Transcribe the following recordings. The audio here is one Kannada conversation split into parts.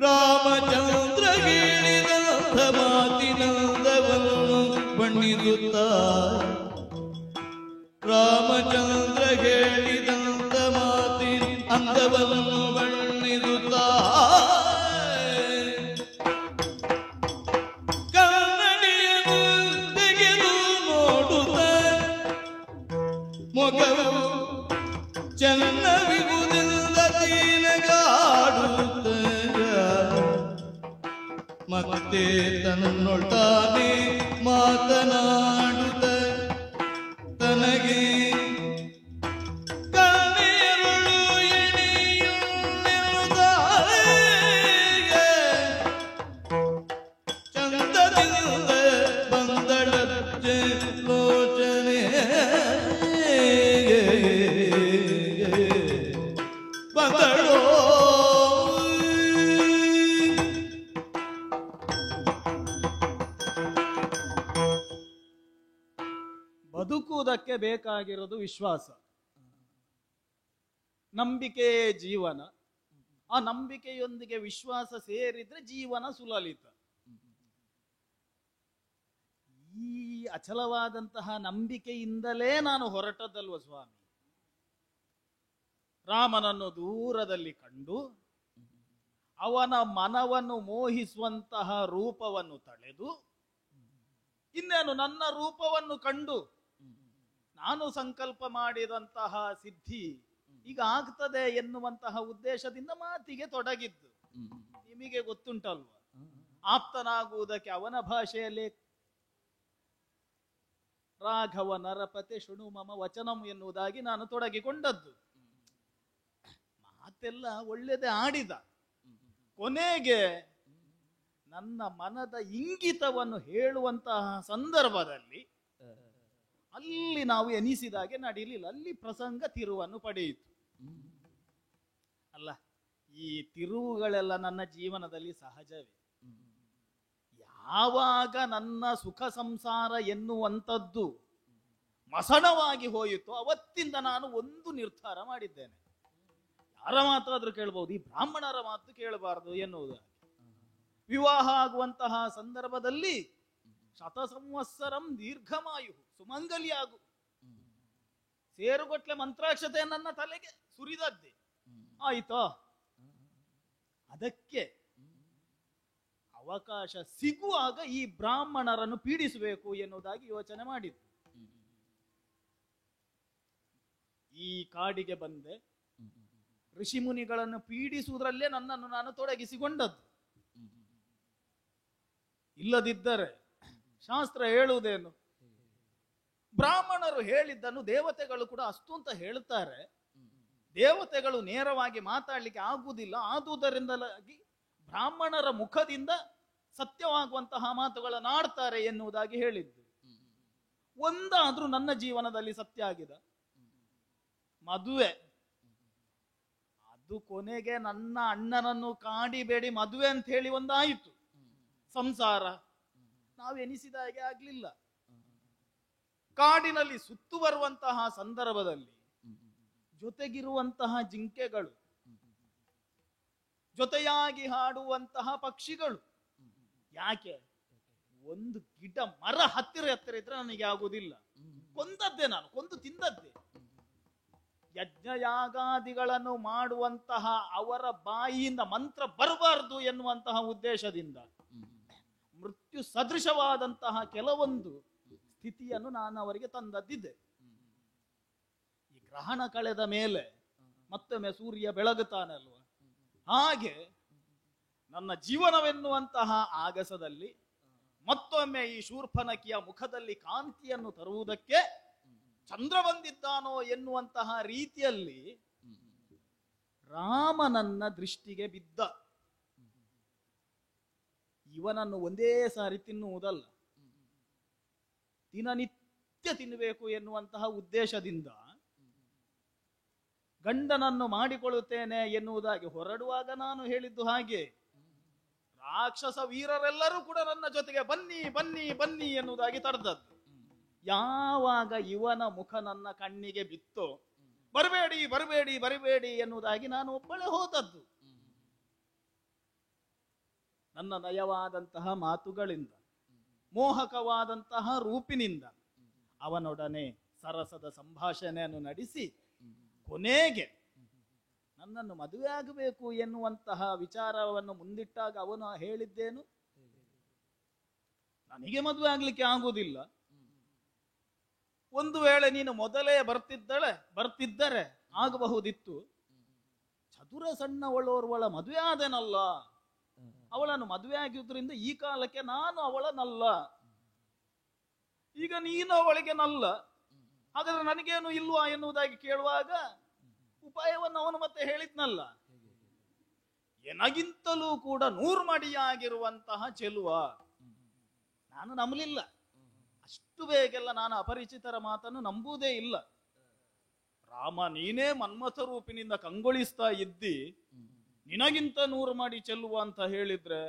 ರಾಮಚಂದ್ರ ಹೇಳಿದಂಥ ಮಾತಿನಂದವನ್ನು ಬಣ್ಣಿಸುತ್ತ ರಾಮಚಂದ್ರ ಹೇಳಿದಂಥ ಮಾತಿನ ಅಂದವನ್ನು ಬಣ್ಣಿಸುತ್ತ ಕನ್ನಡಿಯನ್ನು ತೆಗೆದು ನೋಡುತ್ತ ಮೊಗವು ಚೆನ್ನವಿಗುವುದಿಲ್ಲ ತೀನಗಾಡುತ್ತ ಮತ್ತೆ ತನ್ನೊಳ್ತಾನೆ ಮಾತನಾಡುತ್ತ ತನಗೆ ಕಣ್ಣೀರುಳು ಎಣೆಯುತ್ತ ಚಂದದಿಂದ ಬಂದಳ ಲೋಚನೆ ಬಂದಳೋ ಬದುಕುವುದಕ್ಕೆ ಬೇಕಾಗಿರೋದು ವಿಶ್ವಾಸ, ನಂಬಿಕೆಯೇ ಜೀವನ. ಆ ನಂಬಿಕೆಯೊಂದಿಗೆ ವಿಶ್ವಾಸ ಸೇರಿದ್ರೆ ಜೀವನ ಸುಲಲಿತ. ಈ ಅಚಲವಾದಂತಹ ನಂಬಿಕೆಯಿಂದಲೇ ನಾನು ಹೊರಟದ್ದಲ್ವ ಸ್ವಾಮಿ. ರಾಮನನ್ನು ದೂರದಲ್ಲಿ ಕಂಡು ಅವನ ಮನವನ್ನು ಮೋಹಿಸುವಂತಹ ರೂಪವನ್ನು ತಳೆದು ಇನ್ನೇನು ನನ್ನ ರೂಪವನ್ನು ಕಂಡು ನಾನು ಸಂಕಲ್ಪ ಮಾಡಿದಂತಹ ಸಿದ್ಧಿ ಈಗ ಆಗ್ತದೆ ಎನ್ನುವಂತಹ ಉದ್ದೇಶದಿಂದ ಮಾತಿಗೆ ತೊಡಗಿದ್ದು. ನಿಮಗೆ ಗೊತ್ತುಂಟಲ್ವ, ಆಪ್ತನಾಗುವುದಕ್ಕೆ ಅವನ ಭಾಷೆಯಲ್ಲಿ ರಾಘವ ನರಪತೆ ಶೃಣು ಮಮ ವಚನಂ ಎನ್ನುವುದಾಗಿ ನಾನು ತೊಡಗಿಕೊಂಡದ್ದು. ಮಾತೆಲ್ಲ ಒಳ್ಳೆದೇ ಆಡಿದ, ಕೊನೆಗೆ ನನ್ನ ಮನದ ಇಂಗಿತವನ್ನು ಹೇಳುವಂತಹ ಸಂದರ್ಭದಲ್ಲಿ ಅಲ್ಲಿ ನಾವು ಎನಿಸಿದಾಗೆ ನಡೀಲಿಲ್ಲ. ಅಲ್ಲಿ ಪ್ರಸಂಗ ತಿರುವನ್ನು ಪಡೆಯಿತು. ಅಲ್ಲ, ಈ ತಿರುವುಗಳೆಲ್ಲ ನನ್ನ ಜೀವನದಲ್ಲಿ ಸಹಜವೇ. ಯಾವಾಗ ನನ್ನ ಸುಖ ಸಂಸಾರ ಎನ್ನುವಂಥದ್ದು ಮಸಣವಾಗಿ ಹೋಯಿತು ಅವತ್ತಿಂದ ನಾನು ಒಂದು ನಿರ್ಧಾರ ಮಾಡಿದ್ದೇನೆ. ಯಾರ ಮಾತಾದ್ರೂ ಕೇಳ್ಬಹುದು, ಈ ಬ್ರಾಹ್ಮಣರ ಮಾತು ಕೇಳಬಾರದು ಎನ್ನುವುದು. ವಿವಾಹ ಆಗುವಂತಹ ಸಂದರ್ಭದಲ್ಲಿ ಶತ ಸಂವತ್ಸರಂ ದೀರ್ಘಮಾಯು ಸುಮಂಗಲಿಯಾಗು ಸೇರುಗಟ್ಲೆ ಮಂತ್ರಾಕ್ಷತೆ ನನ್ನ ತಲೆಗೆ ಸುರಿದದ್ದೇ ಆಯ್ತಾ. ಅದಕ್ಕೆ ಅವಕಾಶ ಸಿಗುವಾಗ ಈ ಬ್ರಾಹ್ಮಣರನ್ನು ಪೀಡಿಸಬೇಕು ಎನ್ನುವುದಾಗಿ ಯೋಚನೆ ಮಾಡಿದ್ದು. ಈ ಕಾಡಿಗೆ ಬಂದೆ, ಋಷಿ ಮುನಿಗಳನ್ನು ಪೀಡಿಸುವುದರಲ್ಲೇ ನನ್ನನ್ನು ನಾನು ತೊಡಗಿಸಿಕೊಂಡದ್ದು. ಇಲ್ಲದಿದ್ದರೆ ಶಾಸ್ತ್ರ ಹೇಳುವುದೇನು? ಬ್ರಾಹ್ಮಣರು ಹೇಳಿದ್ದನ್ನು ದೇವತೆಗಳು ಕೂಡ ಅಷ್ಟು ಅಂತ ಹೇಳ್ತಾರೆ. ದೇವತೆಗಳು ನೇರವಾಗಿ ಮಾತಾಡ್ಲಿಕ್ಕೆ ಆಗುವುದಿಲ್ಲ, ಆದುದರಿಂದಲಾಗಿ ಬ್ರಾಹ್ಮಣರ ಮುಖದಿಂದ ಸತ್ಯವಾಗುವಂತಹ ಮಾತುಗಳನ್ನು ಆಡ್ತಾರೆ ಎನ್ನುವುದಾಗಿ ಹೇಳಿದ್ದು. ಒಂದಾದ್ರೂ ನನ್ನ ಜೀವನದಲ್ಲಿ ಸತ್ಯ ಆಗಿದೆ. ಮದುವೆ ಅದು ಕೊನೆಗೆ ನನ್ನ ಅಣ್ಣನನ್ನು ಕಾಡಿಬೇಡಿ ಮದುವೆ ಅಂತ ಹೇಳಿ ಒಂದಾಯಿತು. ಸಂಸಾರ ನಾವೆನಿಸಿದ ಹಾಗೆ ಆಗ್ಲಿಲ್ಲ. ಕಾಡಿನಲ್ಲಿ ಸುತ್ತು ಬರುವಂತಹ ಸಂದರ್ಭದಲ್ಲಿ ಜೊತೆಗಿರುವಂತಹ ಜಿಂಕೆಗಳು, ಜೊತೆಯಾಗಿ ಹಾಡುವಂತಹ ಪಕ್ಷಿಗಳು, ಯಾಕೆ ಒಂದು ಗಿಡ ಮರ ಹತ್ತಿರ ಇದ್ರೆ ನನಗೆ ಆಗುವುದಿಲ್ಲ. ಕೊಂದದ್ದೇ, ನಾನು ಕೊಂದು ತಿಂದದ್ದೇ. ಯಜ್ಞಯಾಗಾದಿಗಳನ್ನು ಮಾಡುವಂತಹ ಅವರ ಬಾಯಿಯಿಂದ ಮಂತ್ರ ಬರಬಾರದು ಎನ್ನುವಂತಹ ಉದ್ದೇಶದಿಂದ ಮೃತ್ಯು ಸದೃಶವಾದಂತಹ ಕೆಲವೊಂದು ಸ್ಥಿತಿಯನ್ನು ನಾನು ಅವರಿಗೆ ತಂದದ್ದಿದ್ದೆ. ಈ ಗ್ರಹಣ ಕಳೆದ ಮೇಲೆ ಮತ್ತೊಮ್ಮೆ ಸೂರ್ಯ ಬೆಳಗುತ್ತಾನಲ್ವ, ಹಾಗೆ ನನ್ನ ಜೀವನವೆನ್ನುವಂತಹ ಆಗಸದಲ್ಲಿ ಮತ್ತೊಮ್ಮೆ ಈ ಶೂರ್ಪನಖಿಯ ಮುಖದಲ್ಲಿ ಕಾಂತಿಯನ್ನು ತರುವುದಕ್ಕೆ ಚಂದ್ರ ಬಂದಿದ್ದಾನೋ ಎನ್ನುವಂತಹ ರೀತಿಯಲ್ಲಿ ರಾಮನನ್ನ ದೃಷ್ಟಿಗೆ ಬಿದ್ದ. ಇವನನ್ನು ಒಂದೇ ಸಾರಿ ತಿನ್ನುವುದಲ್ಲ, ದಿನನಿತ್ಯ ಸತ್ಯ ತಿನ್ನಬೇಕು ಎನ್ನುವಂತಹ ಉದ್ದೇಶದಿಂದ ಗಂಡನನ್ನು ಮಾಡಿಕೊಳ್ಳುತ್ತೇನೆ ಎನ್ನುವುದಾಗಿ ಹೊರಡುವಾಗ ನಾನು ಹೇಳಿದ್ದು ಹಾಗೆ. ರಾಕ್ಷಸ ವೀರರೆಲ್ಲರೂ ಕೂಡ ನನ್ನ ಜೊತೆಗೆ ಬನ್ನಿ ಬನ್ನಿ ಬನ್ನಿ ಎನ್ನುವುದಾಗಿ ತಡೆದದ್ದು. ಯಾವಾಗ ಇವನ ಮುಖ ನನ್ನ ಕಣ್ಣಿಗೆ ಬಿತ್ತೋ, ಬರಬೇಡಿ ಬರಬೇಡಿ ಬರಬೇಡಿ ಎನ್ನುವುದಾಗಿ ನಾನು ಒಬ್ಬಳೇ ಹೋದದ್ದು. ನನ್ನ ನಯವಾದಂತಹ ಮಾತುಗಳಿಂದ, ಮೋಹಕವಾದಂತಹ ರೂಪಿನಿಂದ ಅವನೊಡನೆ ಸರಸದ ಸಂಭಾಷಣೆಯನ್ನು ನಡೆಸಿ ಕೊನೆಗೆ ನನ್ನನ್ನು ಮದುವೆ ಆಗಬೇಕು ಎನ್ನುವಂತಹ ವಿಚಾರವನ್ನು ಮುಂದಿಟ್ಟಾಗ ಅವನು ಹೇಳಿದ್ದೇನು, ನನಗೆ ಮದುವೆ ಆಗ್ಲಿಕ್ಕೆ ಆಗುವುದಿಲ್ಲ. ಒಂದು ವೇಳೆ ನೀನು ಮೊದಲೇ ಬರ್ತಿದ್ದರೆ ಆಗಬಹುದಿತ್ತು. ಚದುರ ಸಣ್ಣವಳೋರ್ವಳ ಮದುವೆ ಆದೆನಲ್ಲ, ಅವಳನ್ನು ಮದುವೆ ಆಗಿದ್ರಿಂದ ಈ ಕಾಲಕ್ಕೆ ನಾನು ಅವಳನಲ್ಲ, ಈಗ ನೀನು ಅವಳಿಗೆ ನಲ್ಲ, ಹಾಗಾದ್ರೆ ನನಗೇನು ಇಲ್ವಾ ಎನ್ನುವುದಾಗಿ ಕೇಳುವಾಗ ಉಪಾಯವನ್ನು ಅವನು ಮತ್ತೆ ಹೇಳಿದ್ನಲ್ಲ, ಎನಗಿಂತಲೂ ಕೂಡ 100 ಮಡಿಯಾಗಿರುವಂತಹ ಚೆಲುವ. ನಾನು ನಂಬಲಿಲ್ಲ. ಅಷ್ಟು ಬೇಗೆಲ್ಲ ನಾನು ಅಪರಿಚಿತರ ಮಾತನ್ನು ನಂಬುವುದೇ ಇಲ್ಲ. ರಾಮ, ನೀನೇ ಮನ್ಮಥ ರೂಪಿನಿಂದ ಕಂಗೊಳಿಸ್ತಾ ಇದ್ದಿ, ನಿನಗಿಂತ 100 ಮಡಿ ಚೆಲ್ಲುವ ಅಂತ ಹೇಳಿದ್ರೆ,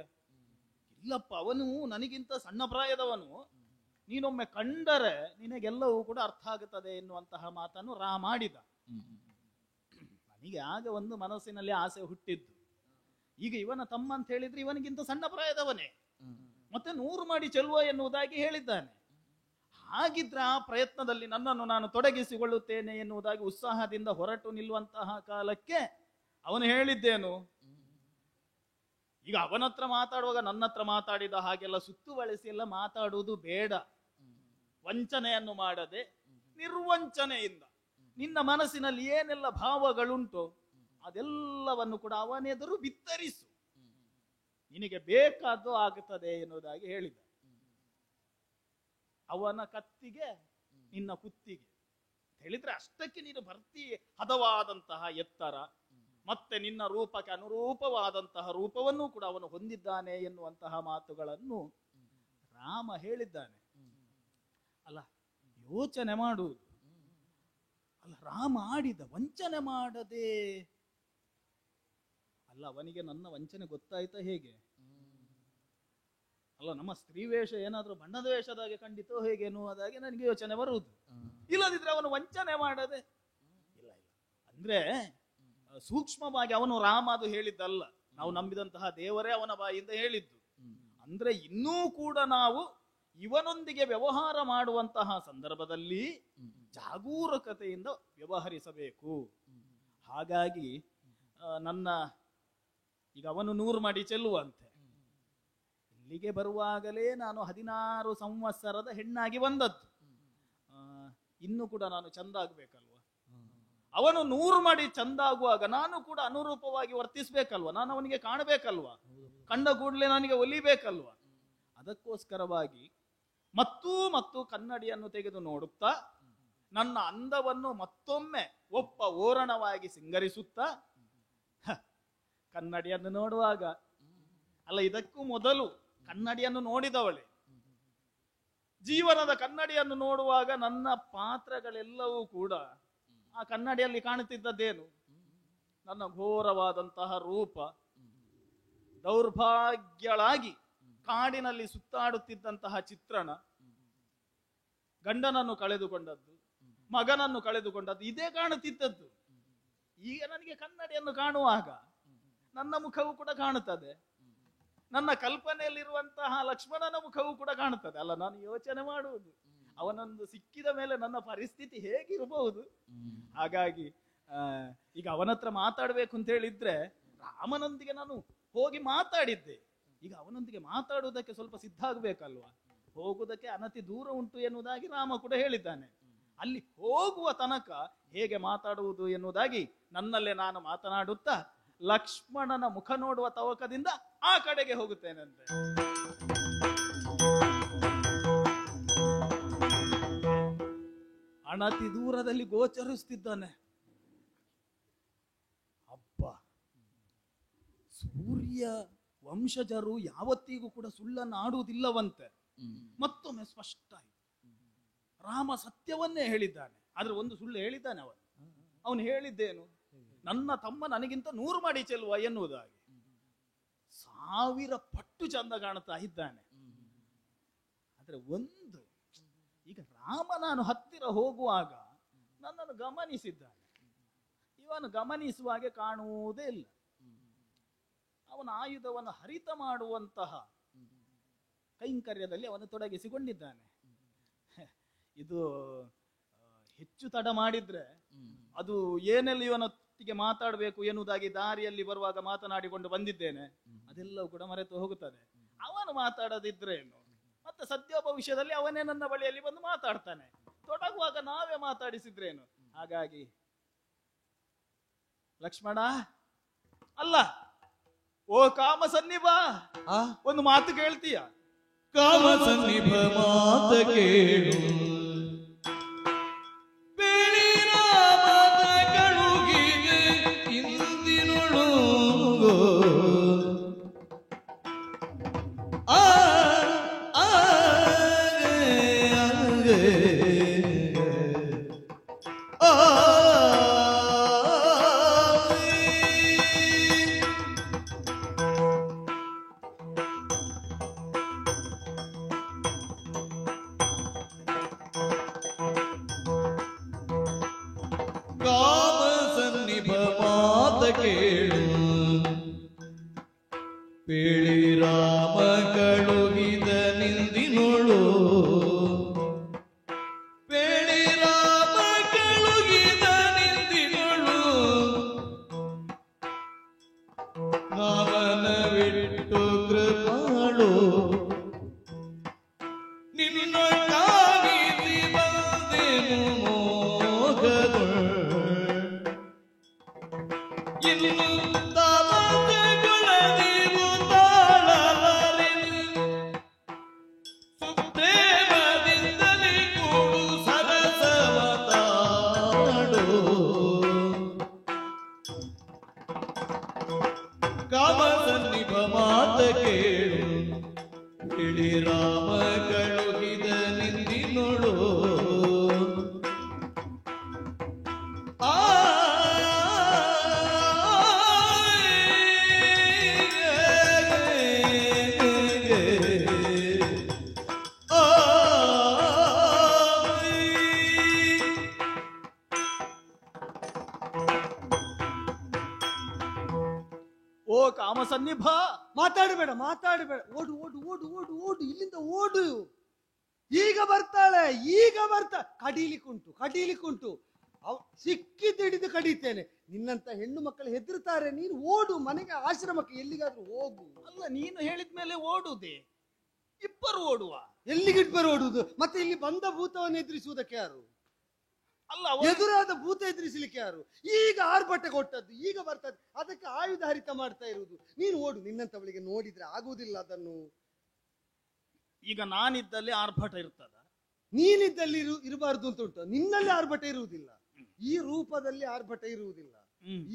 ಇಲ್ಲಪ್ಪ, ಅವನು ನನಗಿಂತ ಸಣ್ಣ ಪ್ರಾಯದವನು, ನೀನೊಮ್ಮೆ ಕಂಡರೆ ನಿನಗೆಲ್ಲವೂ ಕೂಡ ಅರ್ಥ ಆಗುತ್ತದೆ ಎನ್ನುವಂತಹ ಮಾತನ್ನು ರಾಮ ಆಡಿದ. ನನಗೆ ಆಗ ಒಂದು ಮನಸ್ಸಿನಲ್ಲಿ ಆಸೆ ಹುಟ್ಟಿದ್ದು, ಈಗ ಇವನ ತಮ್ಮ ಅಂತ ಹೇಳಿದ್ರೆ ಇವನಿಗಿಂತ ಸಣ್ಣ ಪ್ರಾಯದವನೇ, ಮತ್ತೆ 100 ಮಡಿ ಚೆಲ್ಲುವ ಎನ್ನುವುದಾಗಿ ಹೇಳಿದ್ದಾನೆ. ಹಾಗಿದ್ರೆ ಆ ಪ್ರಯತ್ನದಲ್ಲಿ ನನ್ನನ್ನು ನಾನು ತೊಡಗಿಸಿಕೊಳ್ಳುತ್ತೇನೆ ಎನ್ನುವುದಾಗಿ ಉತ್ಸಾಹದಿಂದ ಹೊರಟು ನಿಲ್ಲುವಂತಹ ಕಾಲಕ್ಕೆ ಅವನು ಹೇಳಿದ್ದೇನು, ಈಗ ಅವನತ್ರ ಮಾತಾಡುವಾಗ ನನ್ನ ಹತ್ರ ಮಾತಾಡಿದ ಹಾಗೆಲ್ಲ ಸುತ್ತುವಳಿಸಿ ಎಲ್ಲ ಮಾತಾಡುವುದು ಬೇಡ. ವಂಚನೆಯನ್ನು ಮಾಡದೆ ನಿರ್ವಂಚನೆಯಿಂದ ನಿನ್ನ ಮನಸ್ಸಿನಲ್ಲಿ ಏನೆಲ್ಲ ಭಾವಗಳುಂಟು ಅದೆಲ್ಲವನ್ನು ಕೂಡ ಅವನೆದುರು ಬಿತ್ತರಿಸು, ನಿನಗೆ ಬೇಕಾದ್ದು ಆಗುತ್ತದೆ ಎನ್ನುವುದಾಗಿ ಹೇಳಿದ. ಅವನ ಕತ್ತಿಗೆ ನಿನ್ನ ಕುತ್ತಿಗೆ ಹೇಳಿದ್ರೆ ಅಷ್ಟಕ್ಕೆ ನೀನು ಭರ್ತಿ ಹದವಾದಂತಹ ಎತ್ತರ, ಮತ್ತೆ ನಿನ್ನ ರೂಪಕ್ಕೆ ಅನುರೂಪವಾದಂತಹ ರೂಪವನ್ನು ಕೂಡ ಅವನು ಹೊಂದಿದ್ದಾನೆ ಎನ್ನುವಂತಹ ಮಾತುಗಳನ್ನು ರಾಮ ಹೇಳಿದ್ದಾನೆ. ಅಲ್ಲ, ಯೋಚನೆ ಮಾಡುವುದು ಅಲ್ಲ, ರಾಮ ಆಡಿದ ವಂಚನೆ ಮಾಡದೆ ಅಲ್ಲ, ಅವನಿಗೆ ನನ್ನ ವಂಚನೆ ಗೊತ್ತಾಯ್ತಾ ಹೇಗೆ? ಅಲ್ಲ, ನಮ್ಮ ಸ್ತ್ರೀ ವೇಷ ಏನಾದ್ರೂ ಬಣ್ಣದ ವೇಷದಾಗೆ ಖಂಡಿತೋ ಹೇಗೆ ಎನ್ನುವುದಾಗಿ ನನಗೆ ಯೋಚನೆ ಬರುವುದು. ಇಲ್ಲದಿದ್ರೆ ಅವನು ವಂಚನೆ ಮಾಡದೆ ಇಲ್ಲ. ಅಂದ್ರೆ ಸೂಕ್ಷ್ಮವಾಗಿ ಅವನು ರಾಮ ಅದು ಹೇಳಿದ್ದಲ್ಲ, ನಾವು ನಂಬಿದಂತಹ ದೇವರೇ ಅವನ ಬಾಯಿಂದ ಹೇಳಿದ್ದು. ಅಂದ್ರೆ ಇನ್ನೂ ಕೂಡ ನಾವು ಇವನೊಂದಿಗೆ ವ್ಯವಹಾರ ಮಾಡುವಂತಹ ಸಂದರ್ಭದಲ್ಲಿ ಜಾಗರೂಕತೆಯಿಂದ ವ್ಯವಹರಿಸಬೇಕು. ಹಾಗಾಗಿ ನನ್ನ ಈಗ ಅವನು 100 ಮಡಿ ಚೆಲ್ಲುವಂತೆ, ಇಲ್ಲಿಗೆ ಬರುವಾಗಲೇ ನಾನು 16 ಸಂವತ್ಸರದ ಹೆಣ್ಣಾಗಿ ಬಂದದ್ದು. ಇನ್ನು ಕೂಡ ನಾನು ಚಂದ ಆಗ್ಬೇಕಲ್ವ? ಅವನು 100 ಮಡಿ ಚಂದ ಆಗುವಾಗ ನಾನು ಕೂಡ ಅನುರೂಪವಾಗಿ ವರ್ತಿಸ್ಬೇಕಲ್ವ? ನಾನು ಅವನಿಗೆ ಕಾಣಬೇಕಲ್ವ? ಕಂಡ ಕೂಡಲೇ ನನಗೆ ಒಲಿಬೇಕಲ್ವ? ಅದಕ್ಕೋಸ್ಕರವಾಗಿ ಮತ್ತು ಕನ್ನಡಿಯನ್ನು ತೆಗೆದು ನೋಡುತ್ತಾ ನನ್ನ ಅಂದವನ್ನು ಮತ್ತೊಮ್ಮೆ ಒಪ್ಪ ಓರಣವಾಗಿ ಸಿಂಗರಿಸುತ್ತಾ, ಕನ್ನಡಿಯನ್ನು ನೋಡುವಾಗ ಅಲ್ಲ, ಇದಕ್ಕೂ ಮೊದಲು ಕನ್ನಡಿಯನ್ನು ನೋಡಿದವಳೆ, ಜೀವನದ ಕನ್ನಡಿಯನ್ನು ನೋಡುವಾಗ ನನ್ನ ಪಾತ್ರಗಳೆಲ್ಲವೂ ಕೂಡ ಆ ಕನ್ನಡಿಯಲ್ಲಿ ಕಾಣುತ್ತಿದ್ದದ್ದೇನು? ನನ್ನ ಘೋರವಾದಂತಹ ರೂಪ, ದೌರ್ಭಾಗ್ಯಳಾಗಿ ಕಾಡಿನಲ್ಲಿ ಸುತ್ತಾಡುತ್ತಿದ್ದಂತಹ ಚಿತ್ರಣ, ಗಂಡನನ್ನು ಕಳೆದುಕೊಂಡದ್ದು, ಮಗನನ್ನು ಕಳೆದುಕೊಂಡದ್ದು, ಇದೇ ಕಾಣುತ್ತಿದ್ದದ್ದು. ಈಗ ನನಗೆ ಕನ್ನಡಿಯನ್ನು ಕಾಣುವಾಗ ನನ್ನ ಮುಖವೂ ಕೂಡ ಕಾಣುತ್ತದೆ, ನನ್ನ ಕಲ್ಪನೆಯಲ್ಲಿರುವಂತಹ ಲಕ್ಷ್ಮಣನ ಮುಖವೂ ಕೂಡ ಕಾಣುತ್ತದೆ. ಅಲ್ಲ, ನಾನು ಯೋಚನೆ ಮಾಡುವುದು ಅವನೊಂದು ಸಿಕ್ಕಿದ ಮೇಲೆ ನನ್ನ ಪರಿಸ್ಥಿತಿ ಹೇಗಿರಬಹುದು. ಹಾಗಾಗಿ ಈಗ ಅವನತ್ರ ಮಾತಾಡ್ಬೇಕು ಅಂತ ಹೇಳಿದ್ರೆ ರಾಮನೊಂದಿಗೆ ನಾನು ಹೋಗಿ ಮಾತಾಡಿದ್ದೆ, ಈಗ ಅವನೊಂದಿಗೆ ಮಾತಾಡುವುದಕ್ಕೆ ಸ್ವಲ್ಪ ಸಿದ್ಧ ಆಗ್ಬೇಕಲ್ವಾ? ಹೋಗುವುದಕ್ಕೆ ಅನತಿ ದೂರ ಉಂಟು ಎನ್ನುವುದಾಗಿ ರಾಮ ಕೂಡ ಹೇಳಿದ್ದಾನೆ. ಅಲ್ಲಿ ಹೋಗುವ ತನಕ ಹೇಗೆ ಮಾತಾಡುವುದು ಎನ್ನುವುದಾಗಿ ನನ್ನಲ್ಲೇ ನಾನು ಮಾತನಾಡುತ್ತಾ ಲಕ್ಷ್ಮಣನ ಮುಖ ನೋಡುವ ತವಕದಿಂದ ಆ ಕಡೆಗೆ ಹೋಗುತ್ತೇನಂತೆ. ಅಣತಿ ದೂರದಲ್ಲಿ ಗೋಚರಿಸುತ್ತಿದ್ದಾನೆ. ಅಬ್ಬ, ಸೂರ್ಯ ವಂಶಜರು ಯಾವತ್ತಿಗೂ ಕೂಡ ಸುಳ್ಳನ್ನು ಆಡುವುದಿಲ್ಲವಂತೆ. ಮತ್ತೊಮ್ಮೆ ಸ್ಪಷ್ಟ ಆಯಿತು. ರಾಮ ಸತ್ಯವನ್ನೇ ಹೇಳಿದ್ದಾನೆ, ಆದ್ರೆ ಒಂದು ಸುಳ್ಳು ಹೇಳಿದ್ದಾನೆ. ಅವನು ಹೇಳಿದ್ದೇನು? ನನ್ನ ತಮ್ಮ ನನಗಿಂತ 100 ಮಾಡಿ ಚೆಲ್ಲುವ ಎನ್ನುವುದಾಗಿ. 1000 ಪಟ್ಟು ಚಂದ ಕಾಣ್ತಾ ಇದ್ದಾನೆ. ಆದ್ರೆ ಒಂದು, ಈಗ ರಾಮ ನಾನು ಹತ್ತಿರ ಹೋಗುವಾಗ ನನ್ನನ್ನು ಗಮನಿಸಿದ್ದಾನೆ. ಇವನು ಗಮನಿಸುವ ಹಾಗೆ ಕಾಣುವುದೇ ಇಲ್ಲ. ಅವನ ಆಯುಧವನ್ನು ಹರಿತ ಮಾಡುವಂತಹ ಕೈಂಕರ್ಯದಲ್ಲಿ ಅವನು ತೊಡಗಿಸಿಕೊಂಡಿದ್ದಾನೆ. ಇದು ಹೆಚ್ಚು ತಡ ಮಾಡಿದ್ರೆ ಅದು ಏನೆಲ್ಲ ಇವನೊತ್ತಿಗೆ ಮಾತಾಡಬೇಕು ಎನ್ನುವುದಾಗಿ ದಾರಿಯಲ್ಲಿ ಬರುವಾಗ ಮಾತನಾಡಿಕೊಂಡು ಬಂದಿದ್ದೇನೆ, ಅದೆಲ್ಲವೂ ಕೂಡ ಮರೆತು ಹೋಗುತ್ತದೆ. ಅವನು ಮಾತಾಡದಿದ್ರೇನು, ಮತ್ತೆ ಸದ್ಯ ಭವಿಷ್ಯದಲ್ಲಿ ಅವನೇ ನನ್ನ ಬಳಿಯಲ್ಲಿ ಬಂದು ಮಾತಾಡ್ತಾನೆ. ತೊಡಗುವಾಗ ನಾವೇ ಮಾತಾಡಿಸಿದ್ರೇನು? ಹಾಗಾಗಿ ಲಕ್ಷ್ಮಣ ಅಲ್ಲ, ಓ ಕಾಮ ಸನ್ನಿಭ, ಒಂದು ಮಾತು ಕೇಳ್ತೀಯ? ಕಾಮ ಸನ್ನಿಭ ಮಾತ ಕೇಳು, ಬೇಳಿ ರಾಮನ ಕಳುಗಿದೆ ಇಂದಿನೊಳು. ಆ ಆ ಕಾಮ ಸನ್ನಿಭ ಮಾತ ಕೇಳು, ಬೇಳಿ ರಾಮ ಕಳುಹಿದ ನಿಂದಿನೊಳು. ಬೇಳಿ ರಾಮ ಕಳುಹಿದ ನಿಂದಿನೊಳು, ನಾವನ ಬಿಟ್ಟು ಕೃಪಾಳು. ನಿನ್ನೊಟ್ಟಾಗಿಸಿ ಬಂದೆನು ಮೋಹದೊಳ್, ಇನ್ನು ತಾಮಸಗೊಳದಿರು ತಾಳಲಾರೆನು. ಸುಪ್ರೇಮದಿಂದಲೇ ಕೂಡು ಸರಸವ ತಾಡು. ಕಾಮ ಸನ್ನಿಭ ಮಾತ ಕೇಳು, ಬಿಳಿ ರಾಮ ಕಳುಹಿದ ನಿಂದಿನೊಳು. ಆ ಓ ಕಾಮ ಸನ್ನಿಭ, ಮಾತಾಡಬೇಡ ಮಾತಾಡಬೇಡ, ಓಡು ಓಡು ಓಡು ಓಡು ಓಡು, ಇಲ್ಲಿಂದ ಓಡು. ಈಗ ಬರ್ತಾಳೆ, ಈಗ ಕಡೀಲಿಕ್ಕುಂಟು ಕಡೀಲಿಕ್ಕುಂಟು. ಸಿಕ್ಕಿದ್ದು ಹಿಡಿದು ಕಡಿತೇನೆ. ನಿನ್ನಂತ ಹೆಣ್ಣು ಮಕ್ಕಳು ಹೆದರ್ತಾರೆ. ನೀನು ಓಡು, ಮನೆಗೆ ಆಶ್ರಮಕ್ಕೆ ಎಲ್ಲಿಗಾದ್ರೂ ಹೋಗು. ಅಲ್ಲ, ನೀನು ಹೇಳಿದ ಮೇಲೆ ಓಡುವುದೇ? ಇಬ್ಬರು ಓಡುವ. ಎಲ್ಲಿಗಿಬ್ಬರು ಓಡುವುದು? ಮತ್ತೆ ಇಲ್ಲಿ ಬಂದ ಭೂತವನ್ನು ಎದುರಿಸುವುದಕ್ಕೆ ಯಾರು? ಅಲ್ಲ, ಎದುರಾದ ಭೂತ ಎದುರಿಸಲಿಕ್ಕೆ ಯಾರು? ಈಗ ಆರ್ಭಟ ಕೊಟ್ಟದ್ದು, ಈಗ ಬರ್ತದೆ, ಅದಕ್ಕೆ ಆಯುಧ ಹರಿತ ಮಾಡ್ತಾ ಇರುವುದು. ನೀನು ಓಡು. ನಿನ್ನಂತವಳಿಗೆ ನೋಡಿದ್ರೆ ಆಗುವುದಿಲ್ಲ ಅದನ್ನು. ಈಗ ನಾನಿದ್ದಲ್ಲಿ ಆರ್ಭಟ ಇರ್ತದ? ನೀನಿದ್ದಲ್ಲಿ ಇರಬಾರ್ದು ಅಂತ ಉಂಟು. ನಿನ್ನಲ್ಲಿ ಆರ್ಭಟ ಇರುವುದಿಲ್ಲ, ಈ ರೂಪದಲ್ಲಿ ಆರ್ಭಟ ಇರುವುದಿಲ್ಲ.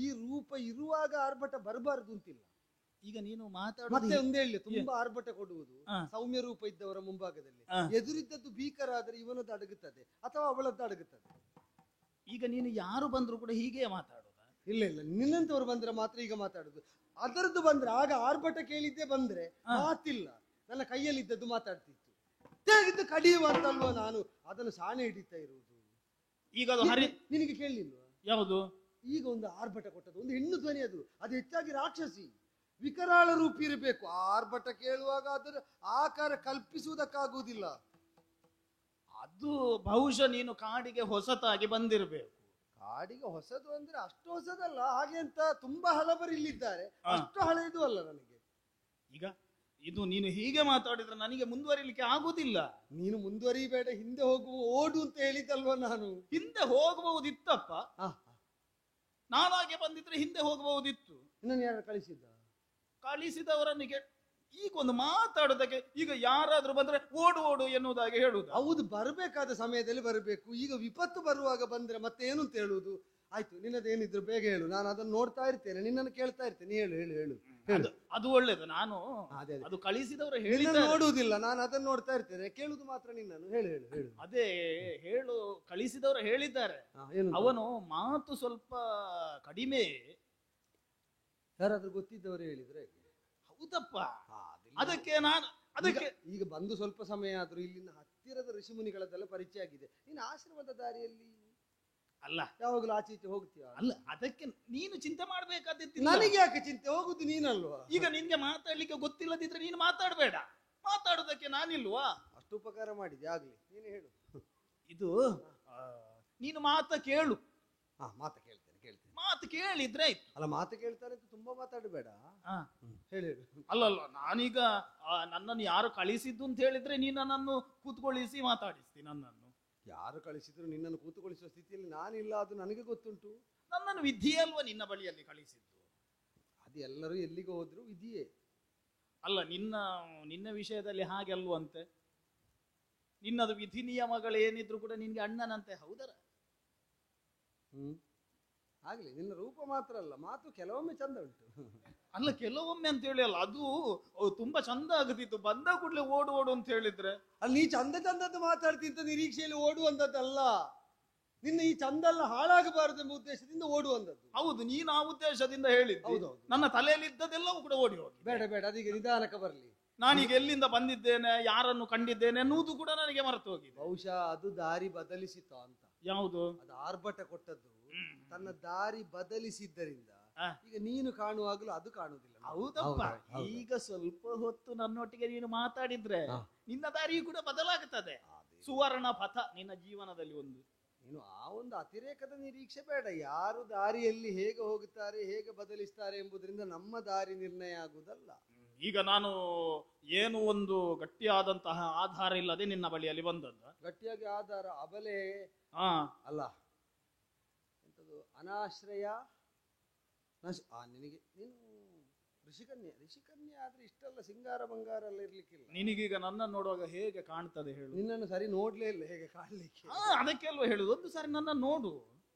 ಈ ರೂಪ ಇರುವಾಗ ಆರ್ಭಟ ಬರಬಾರದು ಅಂತಿಲ್ಲ. ಈಗ ನೀನು ಮಾತಾಡ ಮತ್ತೆ ಒಂದೇ ಹೇಳಿ, ತುಂಬಾ ಆರ್ಭಟ ಕೊಡುವುದು ಸೌಮ್ಯ ರೂಪ ಇದ್ದವರ ಮುಂಭಾಗದಲ್ಲಿ. ಎದುರಿದ್ದದ್ದು ಭೀಕರ ಆದರೆ ಇವನದ್ದು ಅಡಗುತ್ತದೆ ಅಥವಾ ಅವಳದ್ದು ಅಡಗುತ್ತದೆ. ಈಗ ನೀನು ಯಾರು ಬಂದ್ರು ಕೂಡ ಹೀಗೆ ಮಾತಾಡೋದ? ಇಲ್ಲ ಇಲ್ಲ, ನಿನ್ನಂತವ್ರು ಬಂದ್ರೆ ಮಾತ್ರ ಈಗ ಮಾತಾಡುದು. ಅದರದ್ದು ಬಂದ್ರೆ ಆಗ ಆರ್ಭಟ ಕೇಳಿದ್ದೆ ಬಂದ್ರೆ ಮಾತಿಲ್ಲ. ನನ್ನ ಕೈಯಲ್ಲಿದ್ದದ್ದು ಮಾತಾಡ್ತಿತ್ತು. ತೆಗೆದು ಕಡಿಯುವ ಅಂತಲ್ವ ನಾನು ಅದನ್ನು ಸಾಣೆ ಹಿಡಿತಾ ಇರುವುದು. ಈಗ ಅದು ನಿನಗೆ ಕೇಳಲಿಲ್ವಾ? ಯಾವುದು? ಈಗ ಒಂದು ಆರ್ಭಟ ಕೊಟ್ಟದ್ದು, ಒಂದು ಹೆಣ್ಣು ಧ್ವನಿ. ಅದು ಹೆಚ್ಚಾಗಿ ರಾಕ್ಷಸಿ ವಿಕರಾಳ ರೂಪ ಇರಬೇಕು. ಆರ್ಭಟ ಕೇಳುವಾಗ ಅದರ ಆಕಾರ ಕಲ್ಪಿಸುವುದಕ್ಕಾಗುವುದಿಲ್ಲ. ಅದು ಬಹುಶಃ ನೀನು ಕಾಡಿಗೆ ಹೊಸತಾಗಿ ಬಂದಿರಬೇಕು. ಕಾಡಿಗೆ ಹೊಸದು ಅಂದ್ರೆ ಅಷ್ಟು ಹೊಸದಲ್ಲ, ಹಾಗೆ ಅಂತ ತುಂಬಾ ಹಲವರು ಇಲ್ಲಿದ್ದಾರೆ, ಅಷ್ಟು ಹಳೆಯದು ಅಲ್ಲ ನನಗೆ. ಈಗ ಇದು ನೀನು ಹೀಗೆ ಮಾತಾಡಿದ್ರೆ ನನಗೆ ಮುಂದುವರಿಲಿಕ್ಕೆ ಆಗುದಿಲ್ಲ. ನೀನು ಮುಂದುವರಿಬೇಡ, ಹಿಂದೆ ಹೋಗುವ, ಓಡು ಅಂತ ಹೇಳಿದಲ್ವ ನಾನು. ಹಿಂದೆ ಹೋಗಬಹುದಿತ್ತಪ್ಪ, ನಾನಾಗೆ ಬಂದಿದ್ರೆ ಹಿಂದೆ ಹೋಗಬಹುದಿತ್ತು. ಇನ್ನೊಂದು ಯಾರು ಕಳಿಸಿದವರನ್ನು ಈಗ ಒಂದು ಮಾತಾಡೋದಕ್ಕೆ ಈಗ ಯಾರಾದ್ರೂ ಬಂದ್ರೆ ಓಡು ಓಡು ಎನ್ನುವುದಾಗಿ ಹೇಳುವುದು. ಹೌದು, ಬರಬೇಕಾದ ಸಮಯದಲ್ಲಿ ಬರಬೇಕು. ಈಗ ವಿಪತ್ತು ಬರುವಾಗ ಬಂದ್ರೆ ಮತ್ತೆ ಏನು ಅಂತ ಹೇಳುವುದು? ಆಯ್ತು, ನಿನ್ನದೇನಿದ್ರು ಬೇಗ ಹೇಳು, ನಾನು ಅದನ್ನು ನೋಡ್ತಾ ಇರ್ತೇನೆ, ನಿನ್ನನ್ನು ಕೇಳ್ತಾ ಇರ್ತೇನೆ. ಹೇಳು ಹೇಳು ಹೇಳು ಹೇಳು. ಅದು ಒಳ್ಳೇದು. ನಾನು ಅದೇ ಅದೇ. ಅದು ಕಳಿಸಿದವರು ನಿನ್ನನ್ನು ಹೇಳಿದ್ದಾರೆ. ನೋಡುವುದಿಲ್ಲ, ನಾನು ಅದನ್ನು ನೋಡ್ತಾ ಇರ್ತೇನೆ, ಕೇಳುದು ಮಾತ್ರ ನಿನ್ನನ್ನು. ಹೇಳು ಹೇಳು ಹೇಳು. ಅದೇ ಹೇಳು, ಕಳಿಸಿದವರು ಹೇಳಿದ್ದಾರೆ. ಏನು? ಅವನು ಮಾತು ಸ್ವಲ್ಪ ಕಡಿಮೆ. ಯಾರಾದ್ರೂ ಗೊತ್ತಿದ್ದವರು ಹೇಳಿದ್ರೆ? ಹೌದಪ್ಪ. ಹಾ, ಅದಕ್ಕೆ ನಾನು ಅದಕ್ಕೆ ಈಗ ಬಂದು ಸ್ವಲ್ಪ ಸಮಯ ಆದ್ರೂ ಇಲ್ಲಿನ ಹತ್ತಿರದ ಋಷಿಮುನಿಗಳದ್ದೆಲ್ಲ ಪರಿಚಯ ಆಗಿದೆ. ನೀನು ಆಶ್ರಮದ ದಾರಿಯಲ್ಲಿ ಅಲ್ಲ, ಯಾವಾಗಲೂ ಆಚೆ ಈಚೆ ಹೋಗ್ತೀಯ? ಅಲ್ಲ, ಅದಕ್ಕೆ ನೀನು ಚಿಂತೆ ಮಾಡ್ಬೇಕಾದಿತ್ತು. ನನಗೆ ಯಾಕೆ ಚಿಂತೆ? ಹೋಗುದು ನೀನಲ್ವಾ? ಈಗ ನಿನ್ಗೆ ಮಾತಾಡ್ಲಿಕ್ಕೆ ಗೊತ್ತಿಲ್ಲದಿದ್ರೆ ನೀನು ಮಾತಾಡಬೇಡ. ಮಾತಾಡೋದಕ್ಕೆ ನಾನಿಲ್ವಾ? ಅಷ್ಟು ಉಪಕಾರ ಮಾಡಿದೆ ಆಗ್ಲಿ, ನೀನು ಹೇಳು. ಇದು ನೀನು ಮಾತ ಕೇಳು. ಹಾ, ಮಾತು ಕೇಳ್ತೇನೆ ಕೇಳ್ತೇನೆ. ಮಾತು ಕೇಳಿದ್ರೆ ಆಯ್ತು. ಅಲ್ಲ, ಮಾತು ಕೇಳ್ತಾರೆ ಅಂತ ತುಂಬಾ ಮಾತಾಡಬೇಡ. ಹೇಳು ಹೇಳು. ಅಲ್ಲಲ್ಲ, ನಾನೀಗ ನನ್ನನ್ನು ಯಾರು ಕಳಿಸಿದ್ದು ಅಂತ ಹೇಳಿದ್ರೆ ನೀನು ನನ್ನನ್ನು ಕೂತ್ಕೊಳ್ಳಿಸಿ ಮಾತಾಡಿಸ್ತಿ. ನನ್ನನ್ನು ಯಾರು ಕಳಿಸಿದ್ರು ನಿನ್ನನ್ನು ಕೂತುಗೊಳಿಸುವ ಸ್ಥಿತಿಯಲ್ಲಿ ನಾನಿಲ್ಲ, ಅದು ನನಗೆ ಗೊತ್ತುಂಟು. ನನ್ನನ್ನು ವಿಧಿ ಅಲ್ವಾ ನಿನ್ನ ಬಳಿಯಲ್ಲಿ ಕಳಿಸಿದ್ದು? ಅದು ಎಲ್ಲರೂ ಎಲ್ಲಿಗೆ ಹೋದ್ರು ವಿಧಿಯೇ. ಅಲ್ಲ, ನಿನ್ನ ವಿಷಯದಲ್ಲಿ ಹಾಗೆ ಅಲ್ವಂತೆ. ನಿನ್ನದು ವಿಧಿ ನಿಯಮಗಳೇನಿದ್ರು ಕೂಡ ನಿನ್ಗೆ ಅಣ್ಣನಂತೆ. ಹೌದರ? ಆಗ್ಲಿ, ನಿನ್ನ ರೂಪ ಮಾತ್ರ ಅಲ್ಲ, ಮಾತು ಕೆಲವೊಮ್ಮೆ ಚಂದ ಉಂಟು. ಅಲ್ಲ, ಕೆಲವೊಮ್ಮೆ ಅಂತ ಹೇಳಿ ಅಲ್ಲ, ಅದು ತುಂಬಾ ಚಂದ ಆಗುತ್ತಿತ್ತು. ಬಂದ ಕೂಡಲೇ ಓಡು ಓಡು ಅಂತ ಹೇಳಿದ್ರೆ. ಅಲ್ಲಿ ನೀ ಚಂದ ಚಂದದ್ದು ಮಾತಾಡ್ತಿಂತ ನಿರೀಕ್ಷೆಯಲ್ಲಿ ಓಡುವಂತದ್ದಲ್ಲ. ನಿನ್ನ ಈ ಚಂದ ಎಲ್ಲ ಹಾಳಾಗಬಾರದು ಎಂಬ ಉದ್ದೇಶದಿಂದ ಓಡುವಂತದ್ದು. ಹೌದು, ನೀನು ಆ ಉದ್ದೇಶದಿಂದ ಹೇಳಿದ್ದು. ಹೌದೌದು. ನನ್ನ ತಲೆಯಲ್ಲಿ ಇದ್ದದೆಲ್ಲವೂ ಕೂಡ ಓಡಿ ಹೋಗಿ. ಬೇಡ ಬೇಡ, ಅದೀಗ ನಿಧಾನಕ್ಕೆ ಬರಲಿ. ನಾನೀಗ ಎಲ್ಲಿಂದ ಬಂದಿದ್ದೇನೆ, ಯಾರನ್ನು ಕಂಡಿದ್ದೇನೆ ಅನ್ನುವುದು ಕೂಡ ನನಗೆ ಮರೆತು ಹೋಗಿದೆ. ಬಹುಶಃ ಅದು ದಾರಿ ಬದಲಿಸಿತ ಅಂತ. ಯಾವುದು? ಅದು ಆರ್ಭಟ ಕೊಟ್ಟದ್ದು ತನ್ನ ದಾರಿ ಬದಲಿಸಿದ್ದರಿಂದ ಆ. ಈಗ ನೀನು ಕಾಣುವಾಗಲೂ ಅದು ಕಾಣುವುದಿಲ್ಲ. ಹೌದಪ್ಪ. ಹೌದು. ಈಗ ಸ್ವಲ್ಪ ಹೊತ್ತು ನನ್ನೊಟ್ಟಿಗೆ ನೀನು ಮಾತಾಡಿದ್ರೆ ನಿನ್ನ ದಾರಿಯು ಕೂಡ ಬದಲಾಗುತ್ತದೆ. ಸುವರ್ಣ ಪಥ ನಿನ್ನ ಜೀವನದಲ್ಲಿ ಒಂದು. ನೀನು ಆ ಒಂದು ಅತಿರೇಕದ ನಿರೀಕ್ಷೆ ಬೇಡ. ಯಾರು ದಾರಿಯಲ್ಲಿ ಹೇಗೆ ಹೋಗುತ್ತಾರೆ, ಹೇಗೆ ಬದಲಿಸ್ತಾರೆ ಎಂಬುದರಿಂದ ನಮ್ಮ ದಾರಿ ನಿರ್ಣಯ ಆಗುವುದಲ್ಲ. ಈಗ ನಾನು ಏನು ಒಂದು ಗಟ್ಟಿಯಾದಂತಹ ಆಧಾರ ಇಲ್ಲದೆ ನಿನ್ನ ಬಳಿಯಲ್ಲಿ ಬಂದದ್ದು. ಗಟ್ಟಿಯಾಗಿ ಆಧಾರ ಅಬಲೆ ಹಾ ಅಲ್ಲ, ಎಂತದು ಅನಾಶ್ರಯ. ನಿನಗೆ ನೀನು ಋಷಿಕನ್ಯೆ ಆದ್ರೆ ಇಷ್ಟೆಲ್ಲ ಸಿಂಗಾರ ಬಂಗಾರ ಎಲ್ಲ ಇರ್ಲಿಕ್ಕಿಲ್ಲ. ನಿನಗೀಗ ನನ್ನ ನೋಡುವಾಗ ಹೇಗೆ ಕಾಣ್ತದೆ ಹೇಳು? ನಿನ್ನನ್ನು ಸರಿ ನೋಡ್ಲೇ ಇಲ್ಲ, ಹೇಗೆ ಕಾಣ್ಲಿಕ್ಕೆ? ಅದಕ್ಕೆ ಅಲ್ವಾ ಹೇಳುದು, ಒಂದು ಸಾರಿ ನನ್ನ ನೋಡು.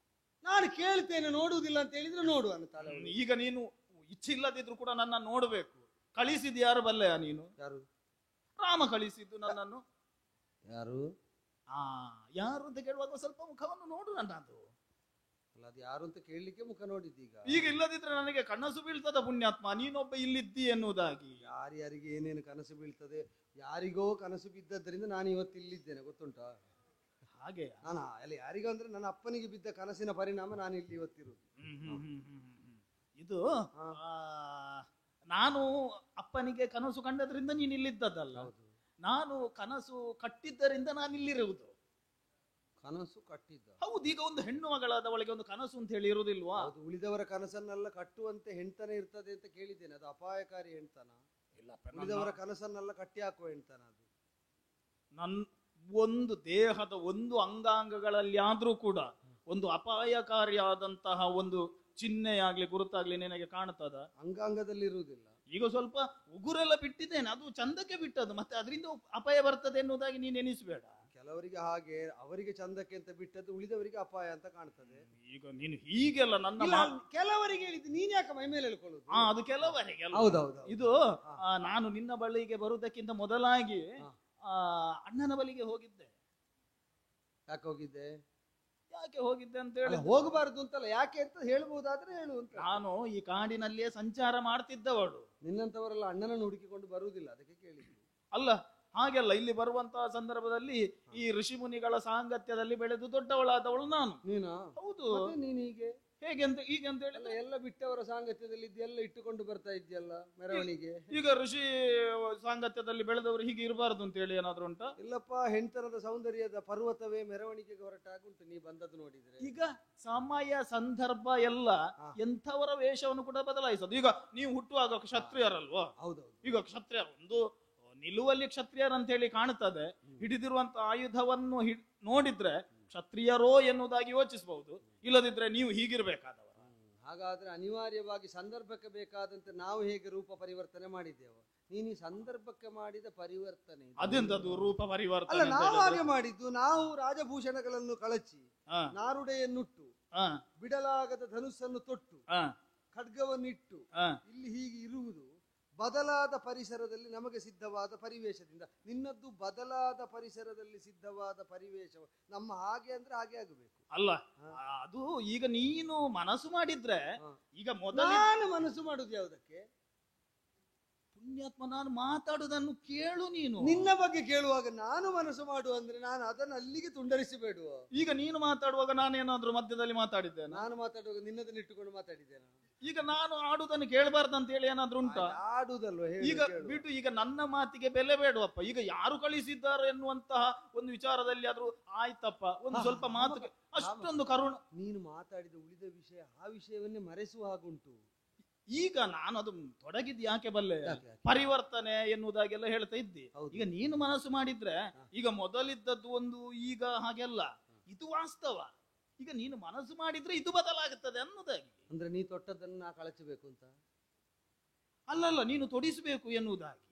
ನಾನು ಕೇಳ್ತೇನೆ, ನೋಡುವುದಿಲ್ಲ ಅಂತ ಹೇಳಿದ್ರೆ ನೋಡು ಅನ್ನತಾಳೆ. ಈಗ ನೀನು ಇಚ್ಛೆ ಇಲ್ಲದಿದ್ರು ಕೂಡ ನನ್ನ ನೋಡ್ಬೇಕು. ಕಳಿಸಿದ್ ಯಾರು ಬಲ್ಲೆಯ ನೀನು? ಯಾರು? ರಾಮ ಕಳಿಸಿದ್ದು ನನ್ನನ್ನು. ಯಾರು? ಯಾರು ಅಂತ ಕೇಳುವಾಗ ಸ್ವಲ್ಪ ಮುಖವನ್ನು ನೋಡು ನನ್ನದು. ಅಲ್ಲ, ಅದು ಯಾರು ಅಂತ ಕೇಳಲಿಕ್ಕೆ ಮುಖ ನೋಡಿದ್ದೀಗ. ಈಗ ಇಲ್ಲದಿದ್ರೆ ನನಗೆ ಕನಸು ಬೀಳ್ತದ ಪುಣ್ಯಾತ್ಮ, ನೀನೊಬ್ಬ ಇಲ್ಲಿದ್ದಿ ಎನ್ನುವುದಾಗಿ. ಯಾರ್ಯಾರಿಗೆ ಏನೇನು ಕನಸು ಬೀಳ್ತದೆ, ಯಾರಿಗೋ ಕನಸು ಬಿದ್ದದ್ರಿಂದ ನಾನು ಇವತ್ತು ಇಲ್ಲಿದ್ದೇನೆ, ಗೊತ್ತುಂಟಾ? ಹಾಗೆ ನಾನು ಅಲ್ಲಿ ಯಾರಿಗೋ ಅಂದ್ರೆ ನನ್ನ ಅಪ್ಪನಿಗೆ ಬಿದ್ದ ಕನಸಿನ ಪರಿಣಾಮ ನಾನು ಇಲ್ಲಿ ಇವತ್ತಿರುವುದು. ಇದು ನಾನು ಅಪ್ಪನಿಗೆ ಕನಸು ಕಂಡದ್ರಿಂದ ನೀನು ಇಲ್ಲಿದ್ದದಲ್ಲ. ನಾನು ಕನಸು ಕಟ್ಟಿದ್ದರಿಂದ ನಾನು ಇಲ್ಲಿರುವುದು. ಕನಸು ಕಟ್ಟಿದ್ದ? ಹೌದು. ಈಗ ಒಂದು ಹೆಣ್ಣು ಮಗಳಾದವಳಿಗೆ ಒಂದು ಕನಸು ಅಂತ ಹೇಳಿ ಇರುವುದಿಲ್ವಾ? ಅದು ಉಳಿದವರ ಕನಸನ್ನೆಲ್ಲ ಕಟ್ಟುವಂತೆ ಹೆಣ್ತನ ಇರ್ತದೆ ಅಂತ ಕೇಳಿದ್ದೇನೆ. ಅದು ಅಪಾಯಕಾರಿ ಹೆಣ್ತನ. ಉಳಿದವರ ಕನಸನ್ನೆಲ್ಲ ಕಟ್ಟಿ ಹಾಕುವ ಹೆಣ್ತನ ಅದು. ಒಂದು ದೇಹದ ಒಂದು ಅಂಗಾಂಗಗಳಲ್ಲಿ ಆದ್ರೂ ಕೂಡ ಒಂದು ಅಪಾಯಕಾರಿಯಾದಂತಹ ಒಂದು ಚಿಹ್ನೆಯಾಗ್ಲಿ ಗುರುತಾಗ್ಲಿ ನಿನಗೆ ಕಾಣ್ತದ? ಅಂಗಾಂಗದಲ್ಲಿ ಇರುವುದಿಲ್ಲ. ಈಗ ಸ್ವಲ್ಪ ಉಗುರೆಲ್ಲ ಬಿಟ್ಟಿದ್ದೇನೆ, ಅದು ಚಂದಕ್ಕೆ ಬಿಟ್ಟದ್ದು, ಮತ್ತೆ ಅದರಿಂದ ಅಪಾಯ ಬರ್ತದೆ ಎನ್ನುವುದಾಗಿ ನೀನು ಎನಿಸಬೇಡ. ಕೆಲವರಿಗೆ ಹಾಗೆ, ಅವರಿಗೆ ಚಂದಕ್ಕೆ ಅಂತ ಬಿಟ್ಟದ್ದು, ಉಳಿದವರಿಗೆ ಅಪಾಯ ಅಂತ ಕಾಣ್ತದೆ. ಈಗ ನೀನು ಹೀಗೆಲ್ಲ ನನ್ನ ಕೆಲವರಿಗೆ ಹೇಳಿದ್ದು, ನೀನ್ ಯಾಕೆ ಮೈ ಮೇಲೆ ಹೇಳ್ಕೊಳ್ಳುದು? ಅದು ಕೆಲವರಿಗೆ. ಹೌದೌದು. ಇದು ನಾನು ನಿನ್ನ ಬಳಿಗೆ ಬರುವುದಕ್ಕಿಂತ ಮೊದಲಾಗಿ ಅಣ್ಣನ ಬಳಿಗೆ ಹೋಗಿದ್ದೆ. ಯಾಕೆ ಹೋಗಿದ್ದೆ? ಯಾಕೆ ಹೋಗಿದ್ದೆ ಅಂತ ಹೇಳಿ, ಹೋಗಬಾರದು ಅಂತಲ್ಲ, ಯಾಕೆ ಅಂತ ಹೇಳ್ಬಹುದಾದ್ರೆ ಹೇಳು ಅಂತ. ನಾನು ಈ ಕಾಡಿನಲ್ಲಿಯೇ ಸಂಚಾರ ಮಾಡ್ತಿದ್ದವಳು. ನಿನ್ನಂತವರೆಲ್ಲ ಅಣ್ಣನನ್ನು ಹುಡುಕಿಕೊಂಡು ಬರುವುದಿಲ್ಲ, ಅದಕ್ಕೆ ಕೇಳಿದ್ದು. ಅಲ್ಲ, ಹಾಗೆಲ್ಲ ಇಲ್ಲಿ ಬರುವಂತಹ ಸಂದರ್ಭದಲ್ಲಿ ಈ ಋಷಿ ಮುನಿಗಳ ಸಾಂಗತ್ಯದಲ್ಲಿ ಬೆಳೆದು ದೊಡ್ಡವಳಾದವಳು ನಾನು. ನೀನಾ? ಹೌದು. ನೀನ್ ಹೀಗೆ ಹೀಗೆ ಅಂತ ಹೇಳಿದ್ರೆ ಎಲ್ಲ ಬಿಟ್ಟವರ ಸಾಂಗತ್ಯದಲ್ಲಿ ಇದೆಲ್ಲ ಇಟ್ಟುಕೊಂಡು ಬರ್ತಾ ಇದ್ಯಲ್ಲ ಮೆರವಣಿಗೆ. ಈಗ ಋಷಿ ಸಾಂಗತ್ಯದಲ್ಲಿ ಬೆಳೆದವರು ಹೀಗೆ ಇರಬಾರದು ಅಂತ ಹೇಳಿ ಏನಾದ್ರು ಉಂಟಾ? ಇಲ್ಲಪ್ಪ, ಹೆಣ್ತನದ ಸೌಂದರ್ಯದ ಪರ್ವತವೇ ಮೆರವಣಿಗೆಗೆ ಹೊರಟಾಗುಂಟು ನೀ ಬಂದದ್ದು ನೋಡಿದ್ರೆ. ಈಗ ಸಮಯ ಸಂದರ್ಭ ಎಲ್ಲ ಎಂಥವರ ವೇಷವನ್ನು ಕೂಡ ಬದಲಾಯಿಸೋದು. ಈಗ ನೀವು ಹುಟ್ಟುವಾಗ ಕ್ಷತ್ರಿಯರಲ್ವಾ? ಹೌದೌದು. ಈಗ ಕ್ಷತ್ರಿಯರು ಒಂದು ನಿಲುವಲ್ಲಿ ಕ್ಷತ್ರಿಯರು ಅಂತ ಹೇಳಿ ಕಾಣುತ್ತದೆ. ಹಿಡಿದಿರುವಂತ ಆಯುಧವನ್ನು ನೋಡಿದ್ರೆ ಕ್ಷತ್ರಿಯರೋ ಎನ್ನುವುದಾಗಿ ಯೋಚಿಸಬಹುದು. ಇಲ್ಲದಿದ್ರೆ ನೀವು ಹೀಗಿರ್ಬೇಕಾದವರು. ಹಾಗಾದ್ರೆ ಅನಿವಾರ್ಯವಾಗಿ ಸಂದರ್ಭಕ್ಕೆ ಬೇಕಾದಂತೆ ನಾವು ಹೇಗೆ ರೂಪ ಪರಿವರ್ತನೆ ಮಾಡಿದ್ದೇವೆ, ನೀನು ಈ ಸಂದರ್ಭಕ್ಕೆ ಮಾಡಿದ ಪರಿವರ್ತನೆ ಇದು. ಅದೆಂತದು ರೂಪ ಅಲ್ಲ, ಪರಿವರ್ತನೆ ಅಂತ ನಾವು ಹೇಳಿದ್ರೆ? ಹಾಗೆ ಮಾಡಿದ್ದು. ನಾವು ರಾಜಭೂಷಣಗಳನ್ನು ಕಳಚಿ, ಹಾ, ನಾರುಡೆಯನ್ನುಟ್ಟು, ಹಾ, ಬಿಡಲಾಗದ ಧನುಸ್ಸನ್ನು ತೊಟ್ಟು, ಹಾ, ಖಡ್ಗವನ್ನಿಟ್ಟು ಹಾ. ಇಲ್ಲಿ ಹೀಗೆ ಇರುವುದು ಬದಲಾದ ಪರಿಸರದಲ್ಲಿ ನಮಗೆ ಸಿದ್ಧವಾದ ಪರಿವೇಶದಿಂದ. ನಿನ್ನದ್ದು ಬದಲಾದ ಪರಿಸರದಲ್ಲಿ ಸಿದ್ಧವಾದ ಪರಿವೇಶ. ನಮ್ಮ ಹಾಗೆ ಅಂದ್ರೆ ಹಾಗೆ ಆಗಬೇಕು. ಅಲ್ಲ, ಅದು ಈಗ ನೀನು ಮನಸ್ಸು ಮಾಡಿದ್ರೆ ಹಾ. ಈಗ ಮೊದಲ ನಾನು ಮನಸ್ಸು ಮಾಡುದು ಯಾವುದಕ್ಕೆ? ಪುಣ್ಯಾತ್ಮ, ನಾನು ಮಾತಾಡುದನ್ನು ಕೇಳು ನೀನು. ನಿನ್ನ ಬಗ್ಗೆ ಕೇಳುವಾಗ ನಾನು ಮನಸ್ಸು ಮಾಡು ಅಂದ್ರೆ ನಾನು ಅದನ್ನು ಅಲ್ಲಿಗೆ ತುಂಡರಿಸಬೇಡುವ. ಈಗ ನೀನು ಮಾತಾಡುವಾಗ ನಾನೇನಾದ್ರೂ ಮಧ್ಯದಲ್ಲಿ ಮಾತಾಡಿದ್ದೇನೆ? ನಾನು ಮಾತಾಡುವಾಗ ನಿನ್ನದನ್ನು ಇಟ್ಟುಕೊಂಡು ಮಾತಾಡಿದ್ದೇನೆ. ಈಗ ನಾನು ಆಡುದನ್ನು ಕೇಳಬಾರ್ದಂತ ಹೇಳಿ ಏನಾದ್ರೂ ಉಂಟಾ? ಆಡುದಲ್ವ ಈಗ ಬಿಟ್ಟು, ಈಗ ನನ್ನ ಮಾತಿಗೆ ಬೆಲೆ ಬೇಡವಪ್ಪ. ಈಗ ಯಾರು ಕಳಿಸಿದ್ದಾರೆ ಎನ್ನುವಂತಹ ಒಂದು ವಿಚಾರದಲ್ಲಿ ಆದ್ರೂ ಆಯ್ತಪ್ಪ, ಒಂದು ಸ್ವಲ್ಪ ಮಾತು, ಅಷ್ಟೊಂದು ಕರುಣ. ನೀನು ಮಾತಾಡಿದ ಉಳಿದ ವಿಷಯ, ಆ ವಿಷಯವನ್ನೇ ಮರೆಸುವ ಹಾಗುಂಟು. ಈಗ ನಾನು ಅದು ತೊಡಗಿದ್ ಯಾಕೆ ಬಲ್ಲೆ? ಯಾಕೆ? ಪರಿವರ್ತನೆ ಎನ್ನುವುದಾಗೆಲ್ಲ ಹೇಳ್ತಾ ಇದ್ದಿ. ಹೌದು. ಈಗ ನೀನು ಮನಸ್ಸು ಮಾಡಿದ್ರೆ ಈಗ ಮೊದಲಿದ್ದದ್ದು ಒಂದು, ಈಗ ಹಾಗೆಲ್ಲ ಇದು ವಾಸ್ತವ. ಈಗ ನೀನು ಮನಸ್ಸು ಮಾಡಿದ್ರೆ ಇದು ಬದಲಾಗುತ್ತದೆ ಅನ್ನೋದಾಗಿ. ಅಂದ್ರೆ ನೀ ತೊಟ್ಟದನ್ನ ನಾ ಕಳಚಬೇಕು ಅಂತ ಅಲ್ಲಲ್ಲ, ನೀನು ತೊಡಿಸಬೇಕು ಎನ್ನುವುದಾಗಿ.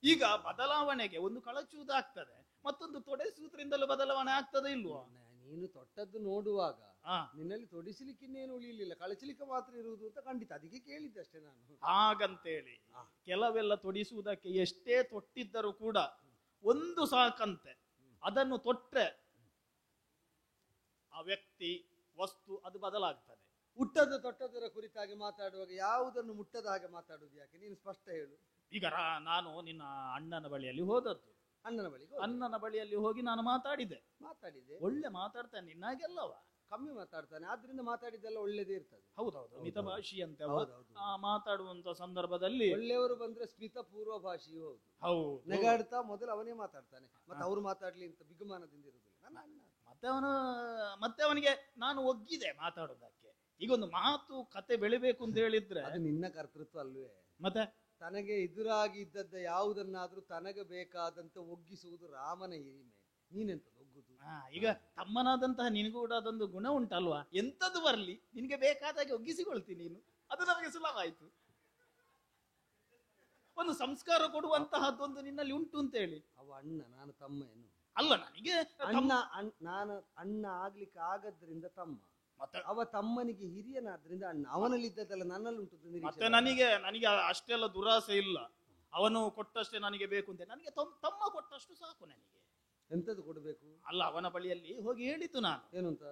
ಈಗ ಬದಲಾವಣೆಗೆ ಒಂದು ಕಳಚುವುದಾಗ್ತದೆ, ಮತ್ತೊಂದು ತೊಡೆಸುವುದರಿಂದಲೂ ಬದಲಾವಣೆ ಆಗ್ತದೆ ಇಲ್ವೋ? ನೀನು ತೊಟ್ಟದ್ದು ನೋಡುವಾಗ ಹಾ, ನಿನ್ನಲ್ಲಿ ತೊಡಿಸಲಿಕ್ಕಿನ್ನೇನು ಉಳಿಲಿಲ್ಲ, ಕಳಚಲಿಕ್ಕೆ ಮಾತ್ರ ಇರುವುದು ಅಂತ ಖಂಡಿತ. ಅದಕ್ಕೆ ಕೇಳಿದ್ದಷ್ಟೇ ನಾನು. ಹಾಗಂತೇಳಿ ಕೆಲವೆಲ್ಲ ತೊಡಿಸುವುದಕ್ಕೆ ಎಷ್ಟೇ ತೊಟ್ಟಿದ್ದರೂ ಕೂಡ ಒಂದು ಸಾಕಂತೆ. ಅದನ್ನು ತೊಟ್ರೆ ಆ ವ್ಯಕ್ತಿ, ವಸ್ತು ಅದು ಬದಲಾಗ್ತದೆ. ಹುಟ್ಟದ ತೊಟ್ಟದರ ಕುರಿತಾಗಿ ಮಾತಾಡುವಾಗ ಯಾವುದನ್ನು ಮುಟ್ಟದ ಹಾಗೆ ಮಾತಾಡುವುದು ಯಾಕೆ? ನೀನು ಸ್ಪಷ್ಟ ಹೇಳು. ಈಗ ನಾನು ನಿನ್ನ ಅಣ್ಣನ ಬಳಿಯಲ್ಲಿ ಹೋದದ್ದು. ಅಣ್ಣನ ಬಳಿ ಅಣ್ಣನ ಬಳಿಯಲ್ಲಿ ಹೋಗಿ ನಾನು ಮಾತಾಡಿದೆ. ಒಳ್ಳೆ ಮಾತಾಡ್ತಾನೆ, ನಿನ್ನಾಗೆಲ್ಲವ ಕಮ್ಮಿ ಮಾತಾಡ್ತಾನೆ, ಆದ್ರಿಂದ ಮಾತಾಡಿದ್ದೆಲ್ಲ ಒಳ್ಳೇದೇ ಇರ್ತದೆ. ಹೌದೌದು, ಮಿತಭಾಷಿ ಅಂತ ಹೌದೌದು. ಮಾತಾಡುವಂತ ಸಂದರ್ಭದಲ್ಲಿ ಒಳ್ಳೆಯವರು ಬಂದ್ರೆ ಸ್ಮಿತ ಪೂರ್ವ ಭಾಷೆಯೂ ಹೌದು. ಹೌದು, ನೆಗಾಡ್ತಾ ಮೊದಲು ಅವನೇ ಮಾತಾಡ್ತಾನೆ, ಮತ್ತೆ ಅವ್ರು ಮಾತಾಡ್ಲಿ ಅಂತ ಬಿಗುಮಾನದಿಂದ ಇರುವುದಿಲ್ಲ. ನನ್ನ ಅಣ್ಣ ಮತ್ತೆ ಅವನಿಗೆ ನಾನು ಒಗ್ಗಿದೆ ಮಾತಾಡೋದಕ್ಕೆ. ಈಗ ಒಂದು ಮಾತು ಕತೆ ಬೆಳಿಬೇಕು ಅಂತ ಹೇಳಿದ್ರೆ ಅದು ನಿನ್ನ ಕರ್ತೃತ್ವ ಅಲ್ವೇ? ಮತ್ತೆ ತನಗೆ ಎದುರಾಗಿ ಇದ್ದದ್ದ ಯಾವುದನ್ನಾದ್ರೂ ತನಗೆ ಬೇಕಾದಂತೆ ಒಗ್ಗಿಸುವುದು ರಾಮನ ಹಿರಿಮೆ. ನೀನೆಂತ ಒಗ್ಗುದು? ಈಗ ತಮ್ಮನಾದಂತಹ ನಿನಗೂ ಕೂಡ ಅದೊಂದು ಗುಣ ಉಂಟಲ್ವಾ? ಎಂತದ್ದು ಬರ್ಲಿ ನಿನಗೆ ಬೇಕಾದಾಗೆ ಒಗ್ಗಿಸಿಕೊಳ್ತೀನಿ ನೀನು, ಅದು ನಮಗೆ ಸುಲಭ ಆಯ್ತು. ಒಂದು ಸಂಸ್ಕಾರ ಕೊಡುವಂತಹದ್ದೊಂದು ನಿನ್ನಲ್ಲಿ ಉಂಟು ಅಂತ ಹೇಳಿ. ಅವ ಅಣ್ಣ, ನಾನು ತಮ್ಮ ಏನು? ಅಲ್ಲ, ನನಗೆ ನಾನು ಅಣ್ಣ ಆಗ್ಲಿಕ್ಕೆ ಆಗದ್ರಿಂದ ತಮ್ಮ, ಮತ್ತೆ ಅವ ತಮ್ಮನಿಗೆ ಹಿರಿಯನಾದ್ರಿಂದ ಅಣ್ಣ. ಅವನಲ್ಲಿ ಇದ್ದದ್ದೆಲ್ಲ ನನ್ನಲ್ಲಿ ಉಂಟು. ಮತ್ತೆ ನನಗೆ ಅಷ್ಟೆಲ್ಲ ದುರಾಸೆ ಇಲ್ಲ. ಅವನು ಕೊಟ್ಟಷ್ಟೇ ನನಗೆ ಬೇಕು ಅಂತ. ನನಗೆ ತಮ್ಮ ಕೊಟ್ಟಷ್ಟು ಸಾಕು ನನಗೆ. ಎಂತದ್ದು ಕೊಡಬೇಕು? ಅಲ್ಲ, ಅವನ ಬಳಿಯಲ್ಲಿ ಹೋಗಿ ಹೇಳಿದ್ದು ನಾನು. ಏನು ಅಂತ?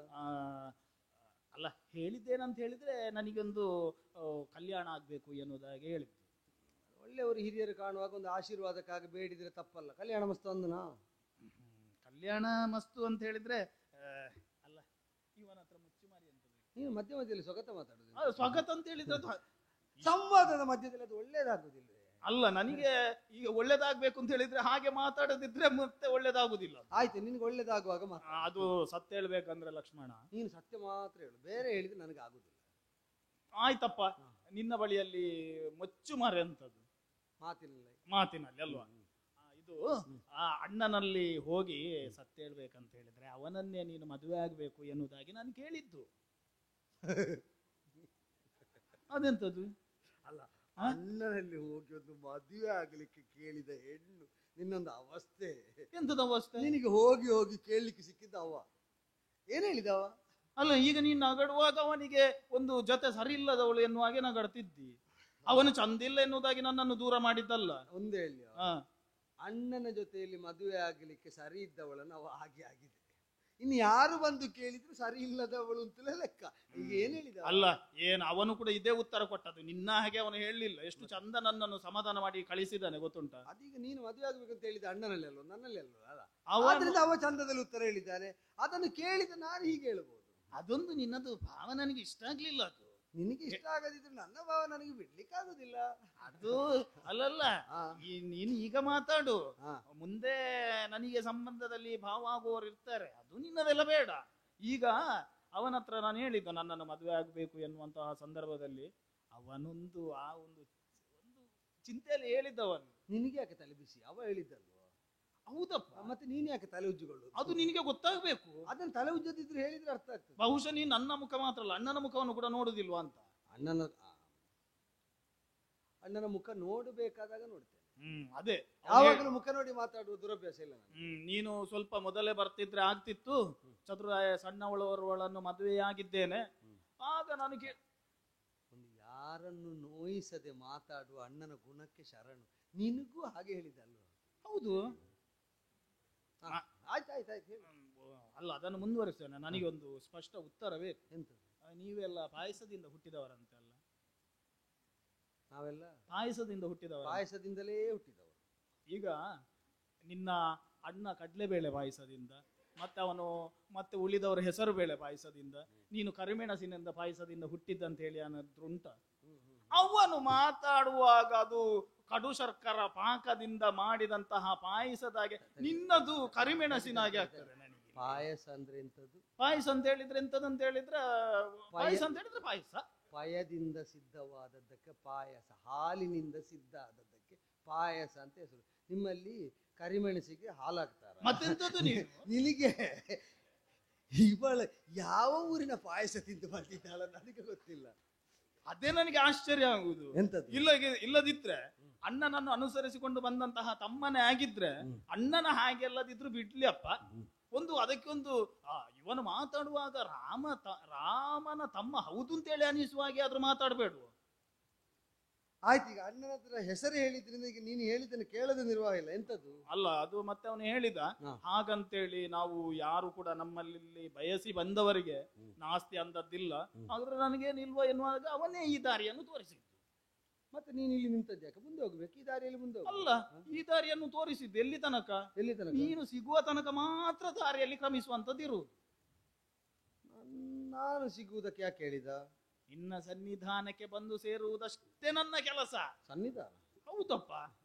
ಅಲ್ಲ, ಹೇಳಿದ್ದೇನಂತ ಹೇಳಿದ್ರೆ ನನಗೊಂದು ಕಲ್ಯಾಣ ಆಗ್ಬೇಕು ಎನ್ನುವುದಾಗಿ ಹೇಳಿದ್ದು. ಒಳ್ಳೆಯವರು ಹಿರಿಯರು ಕಾಣುವಾಗ ಒಂದು ಆಶೀರ್ವಾದಕ್ಕಾಗಿ ಬೇಡಿದ್ರೆ ತಪ್ಪಲ್ಲ. ಕಲ್ಯಾಣ ಮಸ್ತು ಅಂದನಾ? ಕಲ್ಯಾಣ ಮಸ್ತು ಅಂತ ಹೇಳಿದ್ರೆ ಅಲ್ಲ, ಇವನ ಹತ್ರ ಮುಚ್ಚುಮಾರಿ ಅಂತ ನೀನು ಮಧ್ಯ ಮಧ್ಯದಲ್ಲಿ ಸ್ವಗತ ಮಾತಾಡುದು. ಸ್ವಗತ ಅಂತ ಹೇಳಿದ್ರೆ ಸಂವಾದದ ಮಧ್ಯದಲ್ಲಿ ಅದು ಒಳ್ಳೇದಾಗುದಿಲ್ಲ. ಅಲ್ಲ, ನನಗೆ ಈಗ ಒಳ್ಳೇದಾಗ್ಬೇಕು ಅಂತ ಹೇಳಿದ್ರೆ ಹಾಗೆ ಮಾತಾಡದಿದ್ರೆ ಮತ್ತೆ ಒಳ್ಳೇದಾಗುದಿಲ್ಲ. ಆಯ್ತು, ನಿನ್ಗೆ ಒಳ್ಳೇದಾಗುವಾಗ ಮಾತ್ರ. ಅದು ಸತ್ಯ ಹೇಳ್ಬೇಕಂದ್ರೆ ಲಕ್ಷ್ಮಣ, ನೀನು ಸತ್ಯ ಮಾತ್ರ ಹೇಳು, ಬೇರೆ ಹೇಳಿದ್ರೆ ನನಗೆ ಆಗುದಿಲ್ಲ. ಆಯ್ತಪ್ಪ, ನಿನ್ನ ಬಳಿಯಲ್ಲಿ ಮುಚ್ಚುಮರೆ ಅಂತದ್ದು ಮಾತಿನಲ್ಲಿ ಅಲ್ವಾ? ಇದು ಆ ಅಣ್ಣನಲ್ಲಿ ಹೋಗಿ ಸತ್ಯ ಹೇಳ್ಬೇಕಂತ ಹೇಳಿದ್ರೆ ಅವನನ್ನೇ ನೀನು ಮದುವೆ ಆಗ್ಬೇಕು ಎನ್ನುವುದಾಗಿ ನಾನು ಕೇಳಿದ್ದು. ಅದೆಂತದ್ದು? ಅಲ್ಲ, ಅಣ್ಣನಲ್ಲಿ ಹೋಗಿ ಒಂದು ಮದುವೆ ಆಗ್ಲಿಕ್ಕೆ ಕೇಳಿದ ಹೆಣ್ಣು ನಿನ್ನೊಂದು ಅವಸ್ಥೆ. ಎಂತದ ಅವಸ್ಥೆ? ನಿನಗೆ ಹೋಗಿ ಹೋಗಿ ಕೇಳಲಿಕ್ಕೆ ಸಿಕ್ಕಿದ್ದ ಅವ ಏನ್ ಹೇಳಿದವ? ಅಲ್ಲ, ಈಗ ನೀನು ನಗಡುವಾಗ ಅವನಿಗೆ ಒಂದು ಜೊತೆ ಸರಿ ಇಲ್ಲದವಳು ಎನ್ನುವ ಹಾಗೆ ನಗಡ್ತಿದ್ದಿ. ಅವನು ಚಂದಿಲ್ಲ ಎನ್ನುವುದಾಗಿ ನನ್ನನ್ನು ದೂರ ಮಾಡಿದ್ದಲ್ಲ. ಒಂದೇ ಹೇಳಿ, ಅಣ್ಣನ ಜೊತೆಯಲ್ಲಿ ಮದುವೆ ಆಗಲಿಕ್ಕೆ ಸರಿ ಇದ್ದವಳನ್ನು ಅವ ಹಾಗೆ ಆಗಿದೆ. ಇನ್ನು ಯಾರು ಬಂದು ಕೇಳಿದ್ರು ಸರಿ ಇಲ್ಲದವಳು ಅಂತಲೇ ಲೆಕ್ಕ. ಈಗ ಏನ್ ಹೇಳಿದ? ಅಲ್ಲ, ಅವನು ಕೂಡ ಇದೇ ಉತ್ತರ ಕೊಟ್ಟದ್ದು. ನಿನ್ನ ಹಾಗೆ ಅವನು ಹೇಳಲಿಲ್ಲ. ಎಷ್ಟು ಚಂದ ನನ್ನನ್ನು ಸಮಾಧಾನ ಮಾಡಿ ಕಳಿಸಿದ್ದಾನೆ ಗೊತ್ತುಂಟ. ಅದೀಗ ನೀನು ಮದುವೆ ಆಗ್ಬೇಕಂತ ಹೇಳಿದ ಅಣ್ಣನಲ್ಲಿ ಅಲ್ವ, ನನ್ನಲ್ಲಿ ಅಲ್ವ? ಅಲ್ಲ, ಆದ್ರಿಂದ ಅವ ಚಂದದಲ್ಲಿ ಉತ್ತರ ಹೇಳಿದ್ದಾನೆ. ಅದನ್ನು ಕೇಳಿದ ನಾನು ಹೀಗೆ ಹೇಳ್ಬೋದು. ಅದೊಂದು ನಿನ್ನದು ಭಾವ ನನಗೆ ಇಷ್ಟ ಆಗ್ಲಿಲ್ಲ. ಅದು ನಿನಗೆ ಇಷ್ಟ ಆಗದಿದ್ರೆ ನನ್ನ ಭಾವ ನನಗೆ ಬಿಡ್ಲಿಕ್ಕೆ ಆಗುದಿಲ್ಲ. ಅದು ಅಲ್ಲಲ್ಲ, ನೀನು ಈಗ ಮಾತಾಡು. ಮುಂದೆ ನನಗೆ ಸಂಬಂಧದಲ್ಲಿ ಭಾವ ಆಗುವವರು ಇರ್ತಾರೆ, ಅದು ನಿನ್ನದೆಲ್ಲ ಬೇಡ. ಈಗ ಅವನ ಹತ್ರ ನಾನು ಹೇಳಿದ್ದು ನನ್ನನ್ನು ಮದುವೆ ಆಗ್ಬೇಕು ಎನ್ನುವಂತಹ ಸಂದರ್ಭದಲ್ಲಿ ಅವನೊಂದು ಒಂದು ಚಿಂತೆಯಲ್ಲಿ ಹೇಳಿದ್ದವನು. ನಿನಗೆ ಯಾಕೆ ತಲೆ ಬಿಸಿ? ಅವ ಹೇಳಿದ್ದಲ್ವ? ಹೌದಪ್ಪ, ಮತ್ತೆ ನೀನ್ ಯಾಕೆ ತಲೆ ಉಜ್ಜಿಕೊಳ್ಳು? ಅದು ನಿನಗೆ ಗೊತ್ತಾಗ್ಬೇಕು. ಅದನ್ನ ತಲೆ ಉಜ್ಜದಿದ್ರೆ ಹೇಳಿದ್ರೆ ಅರ್ಥ ಆಗ್ತದೆ. ಬಹುಶಃ ನೀನು ನನ್ನ ಮುಖ ಮಾತ್ರ ಅಲ್ಲ, ಅಣ್ಣನ ಮುಖವನ್ನು ಕೂಡ ನೋಡುದಿಲ್ವಾ ಅಂತ. ಅಣ್ಣನ ಮುಖ ನೋಡಬೇಕಾದಾಗ ನೋಡ್ತೇನೆ. ಅದೇ ಯಾವಾಗಲೂ ಮುಖ ನೋಡಿ ಮಾತಾಡುವ ದುರಭ್ಯಾಸ ಇಲ್ಲ ನನಗೆ. ನೀನು ಸ್ವಲ್ಪ ಮೊದಲೇ ಬರ್ತಿದ್ರೆ ಆಗ್ತಿತ್ತು. ಚತುರಾಯ ಸಣ್ಣವಳವರನ್ನು ಮದುವೆಯಾಗಿದ್ದೇನೆ. ಆಗ ನನಗೆ ಒಂದು ಯಾರನ್ನು ನೋಯಿಸದೆ ಮಾತಾಡುವ ಅಣ್ಣನ ಗುಣಕ್ಕೆ ಶರಣು. ನಿನಗೂ ಹಾಗೆ ಹೇಳಿದೆ ಅಲ್ವಾ? ಹೌದು. ಆಯ್ತಾಯ್ತಾಯ್ತು ಹೇಳಿ. ಅಲ್ಲ, ಅದನ್ನು ಮುಂದುವರಿಸ್ತೇನೆ. ನನಗೆ ಒಂದು ಸ್ಪಷ್ಟ ಉತ್ತರವೇ. ಎಂತದ್ದು? ನೀವೆಲ್ಲ ಪಾಯಸದಿಂದ ಹುಟ್ಟಿದವರಂತೆ ಅಲ್ಲ? ನಾವೆಲ್ಲ ಪಾಯಸದಿಂದ ಹುಟ್ಟಿದವರು. ಪಾಯಸದಿಂದಲೇ ಹುಟ್ಟಿದವರು. ಈಗ ನಿನ್ನ ಅಣ್ಣ ಕಡ್ಲೆಬೇಳೆ ಪಾಯಸದಿಂದ, ಮತ್ತೆ ಉಳಿದವರ ಹೆಸರು ಬೇಳೆ ಪಾಯಸದಿಂದ, ನೀನು ಕರಿಮೆಣಸಿನಿಂದ ಪಾಯಸದಿಂದ ಹುಟ್ಟಿದ್ದಂತ ಹೇಳಿ ಅನ್ನೋದು ಉಂಟ. ಅವನು ಮಾತಾಡುವಾಗ ಅದು ಕಡು ಶರ್ಕರ ಪಾಕದಿಂದ ಮಾಡಿದಂತಹ ಪಾಯಸದಾಗೆ, ನಿನ್ನದು ಕರಿಮೆಣಸಿನಾಗೆ ಆಗ್ತದೆ. ನನಗೆ ಪಾಯಸ ಅಂದ್ರೆ ಎಂತದ್ದು? ಪಾಯಸ ಅಂತ ಹೇಳಿದ್ರೆ ಎಂತದಂತ ಹೇಳಿದ್ರೆ ಪಾಯಸ ಅಂತ ಹೇಳಿದ್ರೆ ಪಾಯಸ. ಪಯದಿಂದ ಸಿದ್ಧವಾದದ್ದಕ್ಕೆ ಪಾಯಸ, ಹಾಲಿನಿಂದ ಸಿದ್ಧ ಆದದ್ದಕ್ಕೆ ಪಾಯಸ ಅಂತ ಹೆಸರು. ನಿಮ್ಮಲ್ಲಿ ಕರಿಮೆಣಸಿಗೆ ಹಾಲಾಗ್ತಾರೆ. ಮತ್ತೆಂತದ್ದು ನಿನಗೆ ಇವಳ ಯಾವ ಊರಿನ ಪಾಯಸ ತಿಂದು ಬಂದಿದ್ದಾಳ ನನಗೆ ಗೊತ್ತಿಲ್ಲ. ಅದೇ ನನಗೆ ಆಶ್ಚರ್ಯ ಆಗುವುದು. ಎಂತದ್ದು? ಇಲ್ಲದಿದ್ರೆ ಅಣ್ಣನನ್ನು ಅನುಸರಿಸಿಕೊಂಡು ಬಂದಂತಹ ತಮ್ಮನೇ ಆಗಿದ್ರೆ ಅಣ್ಣನ ಹಾಗೆಲ್ಲದಿದ್ರು ಬಿಡ್ಲಿ ಅಪ್ಪ. ಅದಕ್ಕೆ ಇವನು ಮಾತಾಡುವಾಗ ರಾಮನ ತಮ್ಮ ಹೌದು ಅಂತೇಳಿ ಅನಿಸುವ ಹಾಗೆ ಆದ್ರೂ ಮಾತಾಡಬೇಡ. ಆಯ್ತು, ಈಗ ಅಣ್ಣನ ಹತ್ರ ಹೆಸರು ಹೇಳಿದ್ರಿಂದ ಈಗ ನೀನು ಹೇಳಿದ್ದನ್ನು ಕೇಳದ ನಿರ್ವಾಹ ಇಲ್ಲ. ಎಂತದ್ದು? ಅಲ್ಲ, ಅದು ಮತ್ತೆ ಅವನು ಹೇಳಿದ ಹಾಗಂತೇಳಿ ನಾವು ಯಾರು ಕೂಡ ನಮ್ಮಲ್ಲಿ ಬಯಸಿ ಬಂದವರಿಗೆ ನಾಸ್ತಿ ಅಂದದ್ದಿಲ್ಲ. ಆದ್ರೆ ನನಗೇನಿಲ್ವ ಎನ್ನುವಾಗ ಅವನೇ ಈ ದಾರಿಯನ್ನು ತೋರಿಸಿದ್ದು. ಮತ್ತೆ ನೀನು ಇಲ್ಲಿ ನಿಂತದ್ದು ಯಾಕೆ? ಮುಂದೆ ಹೋಗ್ಬೇಕು, ಈ ದಾರಿಯಲ್ಲಿ ಮುಂದೆ ಹೋಗ. ಅಲ್ಲ, ಈ ದಾರಿಯನ್ನು ತೋರಿಸಿದ್ದು ಎಲ್ಲಿ ತನಕ? ನೀನು ಸಿಗುವ ತನಕ ಮಾತ್ರ ದಾರಿಯಲ್ಲಿ ಕ್ರಮಿಸುವಂತದ್ದು ಇರುವುದು. ನಾನು ಸಿಗುವುದಕ್ಕೆ ಯಾಕೆ ಹೇಳಿದ? ನಿನ್ನ ಸನ್ನಿಧಾನಕ್ಕೆ ಬಂದು ಸೇರುವುದಷ್ಟೇ ನನ್ನ ಕೆಲಸ. ಸನ್ನಿಧಾನ? ಹೌದಪ್ಪ.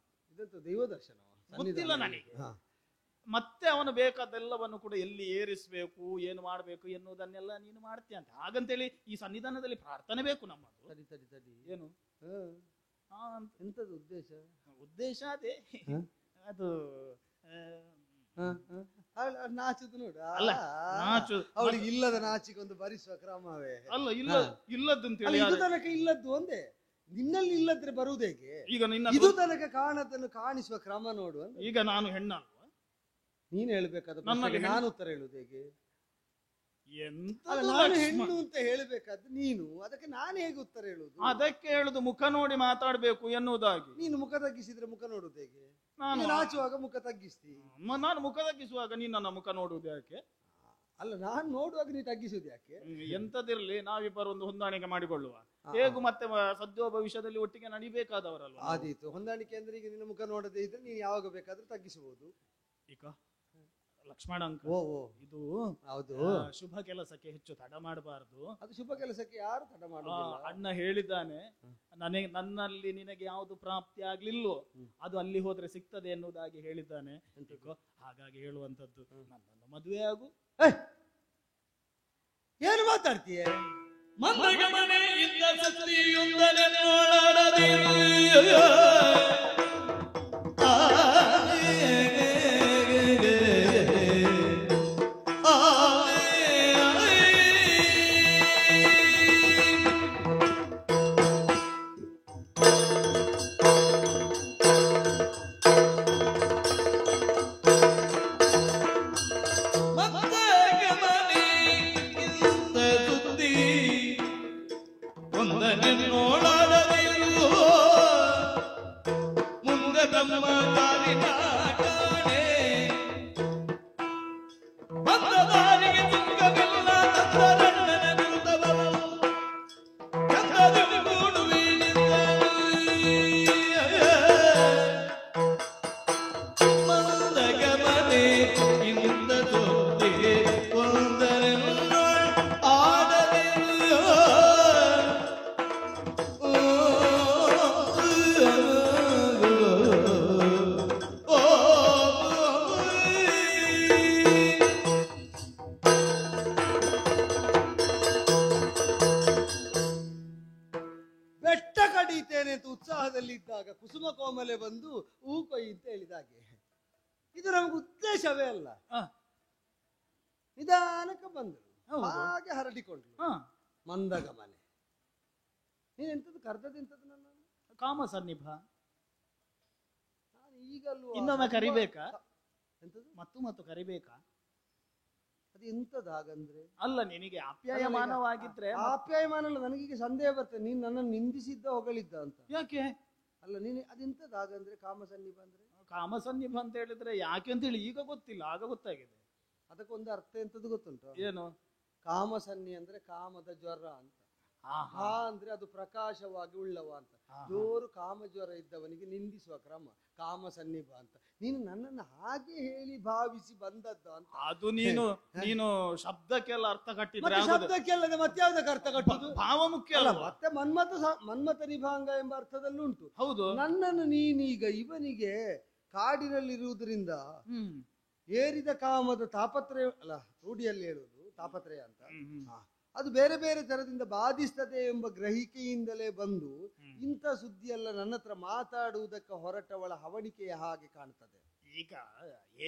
ಇದಂತ ದೈವ ದರ್ಶನ ಗೊತ್ತಿಲ್ಲ ನನಗೆ. ಮತ್ತೆ ಅವನು ಬೇಕಾದೆಲ್ಲವನ್ನು ಕೂಡ ಎಲ್ಲಿ ಏರಿಸಬೇಕು, ಏನು ಮಾಡಬೇಕು ಎನ್ನುವುದನ್ನೆಲ್ಲ ನೀನು ಮಾಡ್ತೀಯ ಅಂತ. ಹಾಗಂತೇಳಿ ಈ ಸನ್ನಿಧಾನದಲ್ಲಿ ಪ್ರಾರ್ಥನೆ ಬೇಕು ನಮ್ಮದು. ತಡಿ ಏನು ಎಂತದ್ದು ಉದ್ದೇಶ ಅದೇ. ಅದು ನಾಚುದು ನೋಡು. ಅಲ್ಲ, ಅವಳಿಗೆ ಇಲ್ಲದ ನಾಚಿಗೊಂದು ಭರಿಸುವ ಕ್ರಮವೇ ಅಲ್ಲ. ಇಲ್ಲದಂತೇಳಿ ಇದು ತನಕ ಇಲ್ಲದ್ದು ಒಂದೇ. ನಿನ್ನಲ್ಲಿ ಇಲ್ಲದ್ರೆ ಬರುವುದೇಗೆ? ಈಗ ನಿನ್ನ ಇದು ತನಕ ಕಾಣದನ್ನು ಕಾಣಿಸುವ ಕ್ರಮ ನೋಡು. ಈಗ ನಾನು ಹೆಣ್ಣಲ್ವ? ನೀನು ಹೇಳ್ಬೇಕಾದ ನಾನು ಉತ್ತರ ಹೇಳುವುದು ಹೇಗೆ? ನಾನು ಹೆಣ್ಣು ಅಂತ ಹೇಳ್ಬೇಕಾದ್ದು ನೀನು, ಅದಕ್ಕೆ ನಾನು ಹೇಗೆ ಉತ್ತರ ಹೇಳುದು? ಅದಕ್ಕೆ ಹೇಳುದು ಮುಖ ನೋಡಿ ಮಾತಾಡ್ಬೇಕು ಎನ್ನುವುದಾಗಿ. ನೀನು ಮುಖ ತಗ್ಗಿಸಿದ್ರೆ ಮುಖ ನೋಡುದು ಹೇಗೆ? ನಾನು ನಾಚುವಾಗ ಮುಖ ತಗ್ಗಿಸ್ತಿ. ನಾನು ಮುಖ ತಗ್ಗಿಸುವಾಗ ನೀನು ನನ್ನ ಮುಖ ನೋಡುವುದು ಯಾಕೆ? ಅಲ್ಲ, ನಾನು ನೋಡುವಾಗ ನೀನು ತಗ್ಗಿಸುವುದು ಯಾಕೆ? ಎಂತದಿರ್ಲಿ, ನಾವಿಬ್ಬರು ಒಂದು ಹೊಂದಾಣಿಕೆ ಮಾಡಿಕೊಳ್ಳುವ. ಹೇಗೂ ಮತ್ತೆ ಸದ್ಯ ಭವಿಷ್ಯದಲ್ಲಿ ಒಟ್ಟಿಗೆ ನಡಿಬೇಕಾದವರಲ್ಲ. ಆದೀತು. ಹೊಂದಾಣಿಕೆ ಅಂದ್ರೆ ಈಗ ನಿನ್ನ ಮುಖ ನೋಡದೇ ಇದ್ರೆ ನೀನು ಯಾವಾಗ ಬೇಕಾದ್ರೂ ತಗ್ಗಿಸಬಹುದು. ಈಗ ಲಕ್ಷ್ಮಣ ಅಂಕ, ಇದು ಹೌದು, ಶುಭ ಕೆಲಸಕ್ಕೆ ಹೆಚ್ಚು ತಡ ಮಾಡಬಾರದು. ಅದು ಶುಭ ಕೆಲಸಕ್ಕೆ ಯಾರು ತಡ ಮಾಡುವುದಿಲ್ಲ. ಅಣ್ಣ ಹೇಳಿದ್ದಾನೆ, ನನ್ನಲ್ಲಿ ನಿನಗೆ ಯಾವುದು ಪ್ರಾಪ್ತಿ ಆಗ್ಲಿಲ್ಲೋ ಅದು ಅಲ್ಲಿ ಹೋದ್ರೆ ಸಿಗ್ತದೆ ಎನ್ನುವುದಾಗಿ ಹೇಳಿದ್ದಾನೆ. ಹಾಗಾಗಿ ಹೇಳುವಂತದ್ದು, ನನ್ನನ್ನು ಮದುವೆ ಆಗು. ಏನು ಮಾತಾಡ್ತೀಯ? ಮಂದಗಮನೆ ಇದ್ದ ಸತಿಯೊಂದನೆ ನೋಡದಿರು. ಉತ್ಸಾಹದಲ್ಲಿದ್ದಾಗ ಕುಸುಮ ಕೋಮಲೆ ಬಂದು ಹೂ ಕೊಯ್ ಅಂತ ಹೇಳಿದಾಗೆ ಇದು ನಮ್ಗೆ ಉದ್ದೇಶವೇ ಅಲ್ಲ. ನಿಧಾನಕ್ಕೆ ಬಂದರು, ಹಾಗೆ ಹರಡಿಕೊಂಡ್ರು. ಮಂದಗಮನೆ. ನೀನೆಂತದ್ದು ಕರ್ದದ್ದು? ಎಂತದ್ದು? ನನ್ನ ಕಾಮ ಸನ್ನಿಭ. ಈಗಲ್ವಾ ಇನ್ನೊಮ್ಮೆ ಕರಿಬೇಕಾ? ಎಂತದು ಮತ್ತು ಕರಿಬೇಕಾ? ಅದು ಎಂತದ ಹಾಗಂದ್ರೆ? ಅಲ್ಲ, ನಿನಗೆ ಆಪ್ಯಾಯಮಾನವಾಗಿದ್ರೆ ಆಪ್ಯಾಯಮಾನ ಅಲ್ಲ, ನನಗೀಗ ಸಂದೇಹ ಬರ್ತದೆ ನೀನ್ ನನ್ನನ್ನು ನಿಂದಿಸಿದ್ದ ಹೊಗಳಿದ್ದ ಅಂತ. ಯಾಕೆ? ಅಲ್ಲ ನೀನು ಅದೆಂತದ ಹಾಗಂದ್ರೆ ಕಾಮಸನ್ನಿಭ ಅಂದ್ರೆ? ಕಾಮಸನ್ನಿಭ ಅಂತ ಹೇಳಿದ್ರೆ ಯಾಕೆ ಅಂತ ಹೇಳಿ ಈಗ ಗೊತ್ತಿಲ್ಲ, ಆಗ ಗೊತ್ತಾಗಿದೆ. ಅದಕ್ಕೊಂದು ಅರ್ಥ ಎಂತದ್ದು ಗೊತ್ತುಂಟು? ಏನು? ಕಾಮಸನ್ನಿ ಅಂದ್ರೆ ಕಾಮದ ಜ್ವರ ಅಂತ. ಹಾ ಅಂದ್ರೆ ಅದು ಪ್ರಕಾಶವಾಗಿ ಉಳ್ಳವ ಅಂತ. ಜೋರು ಕಾಮ ಜ್ವರ ಇದ್ದವನಿಗೆ ನಿಂದಿಸುವ ಕ್ರಮ ಕಾಮಸನ್ನಿಭ ಅಂತ. ನೀನು ನನ್ನನ್ನು ಹಾಗೆ ಹೇಳಿ ಭಾವಿಸಿ ಬಂದದ್ದ ಅಂತ. ಅದು ನೀನು ಶಬ್ದಕ್ಕೆಲ್ಲ ಅರ್ಥ ಕಟ್ಟಿದ್ರೆ ಶಬ್ದಕ್ಕೆಲ್ಲದೆ ಮತ್ತೆ ಯಾವ್ದಕ್ಕೆ ಅರ್ಥ ಕಟ್ಟುದು? ಭಾವ ಮುಖ್ಯ ಅಲ್ಲ. ಮತ್ತೆ ಮನ್ಮಥ ನಿಭಾಂಗ ಎಂಬ ಅರ್ಥದಲ್ಲೂ ಉಂಟು. ಹೌದು. ನನ್ನನ್ನು ನೀನೀಗ ಇವನಿಗೆ ಕಾಡಿನಲ್ಲಿರುವುದರಿಂದ ಏರಿದ ಕಾಮದ ತಾಪತ್ರಯ ಅಲ್ಲ, ರೂಢಿಯಲ್ಲಿ ಹೇಳುವುದು ತಾಪತ್ರಯ ಅಂತ. ಅದು ಬೇರೆ ಬೇರೆ ತರದಿಂದ ಬಾಧಿಸ್ತದೆ ಎಂಬ ಗ್ರಹಿಕೆಯಿಂದಲೇ ಬಂದು ಇಂಥ ಸುದ್ದಿಯೆಲ್ಲ ನನ್ನ ಹತ್ರ ಮಾತಾಡುವುದಕ್ಕೆ ಹೊರಟವಳ ಹವಣಿಕೆಯ ಹಾಗೆ ಕಾಣ್ತದೆ. ಈಗ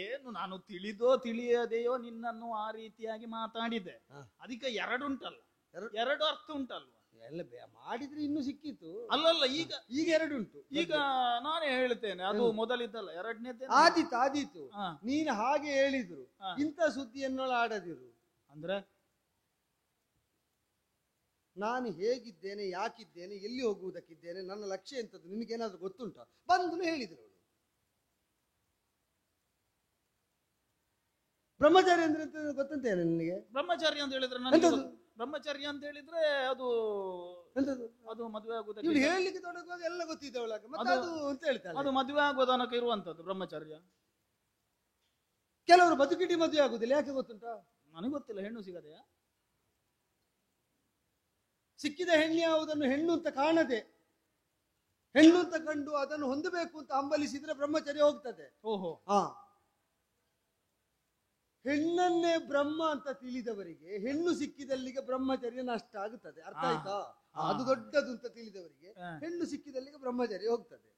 ಏನು ನಾನು ತಿಳಿದೋ ತಿಳಿಯದೆಯೋ ನಿನ್ನನ್ನು ಆ ರೀತಿಯಾಗಿ ಮಾತಾಡಿದೆ, ಅದಕ್ಕೆ ಎರಡುಂಟಲ್ಲ, ಎರಡು ಅರ್ಥ ಉಂಟಲ್ವಾ? ಎಲ್ಲ ಮಾಡಿದ್ರೆ ಇನ್ನು ಸಿಕ್ಕಿತ್ತು. ಅಲ್ಲಲ್ಲ, ಈಗ ಎರಡುಂಟು. ಈಗ ನಾನೇ ಹೇಳ್ತೇನೆ, ಅದು ಮೊದಲಿದ್ದಲ್ಲ, ಎರಡನೇದೇ. ಆದೀತು ನೀನು ಹಾಗೆ ಹೇಳಿದ್ರು ಇಂಥ ಸುದ್ದಿಯನ್ನೊಳ ಆಡದಿರು ಅಂದ್ರೆ ನಾನು ಹೇಗಿದ್ದೇನೆ, ಯಾಕಿದ್ದೇನೆ, ಎಲ್ಲಿ ಹೋಗುವುದಕ್ಕಿದ್ದೇನೆ, ನನ್ನ ಲಕ್ಷ್ಯ ಎಂತದ್ದು ನಿನಗೇನಾದ್ರೂ ಗೊತ್ತುಂಟ? ಬಂದು ಹೇಳಿದ್ರು ಅವಳು. ಬ್ರಹ್ಮಚಾರಿ ಅಂದ್ರೆ ಗೊತ್ತಂತೇನೆ ನಿನಗೆ? ಬ್ರಹ್ಮಚಾರಿ ಅಂತ ಹೇಳಿದ್ರೆ ಬ್ರಹ್ಮಚರ್ಯ ಅಂತ ಹೇಳಿದ್ರೆ ಅದು ಮದುವೆ ಆಗುವುದಕ್ಕೆ ಹೇಳಲಿಕ್ಕೆ ತೊಡಗುವಾಗ ಎಲ್ಲ ಗೊತ್ತಿದೆ ಅವಳಾಗ, ಮತ್ತೆ ಅದು ಅಂತ ಹೇಳ್ತಾಳೆ. ಅದು ಮದುವೆ ಆಗುವ ತನಕ ಇರುವಂತದ್ದು ಬ್ರಹ್ಮಚರ್ಯ. ಕೆಲವರು ಬದುಕಿಟಿ ಮದುವೆ ಆಗುದಿಲ್ಲ, ಯಾಕೆ ಗೊತ್ತುಂಟ? ನನಗೆ ಗೊತ್ತಿಲ್ಲ. ಹೆಣ್ಣು ಸಿಗದೆಯಾ? ಸಿಕ್ಕಿದ ಹೆಣ್ಣು ಯಾವುದನ್ನು ಹೆಣ್ಣು ಅಂತ ಕಾಣದೆ ಹೆಣ್ಣು ಅಂತ ಕಂಡು ಅದನ್ನು ಹೊಂದಬೇಕು ಅಂತ ಹಂಬಲಿಸಿದ್ರೆ ಬ್ರಹ್ಮಚರ್ಯ ಹೋಗ್ತದೆ. ಓಹೋ. ಹೆಣ್ಣನ್ನೇ ಬ್ರಹ್ಮ ಅಂತ ತಿಳಿದವರಿಗೆ ಹೆಣ್ಣು ಸಿಕ್ಕಿದಲ್ಲಿಗೆ ಬ್ರಹ್ಮಚರ್ಯ ನಷ್ಟ ಆಗುತ್ತದೆ. ಅರ್ಥ ಆಯ್ತಾ? ಅದು ದೊಡ್ಡದು ಅಂತ ತಿಳಿದವರಿಗೆ ಹೆಣ್ಣು ಸಿಕ್ಕಿದಲ್ಲಿಗೆ ಬ್ರಹ್ಮಚರ್ಯ ಹೋಗ್ತದೆ.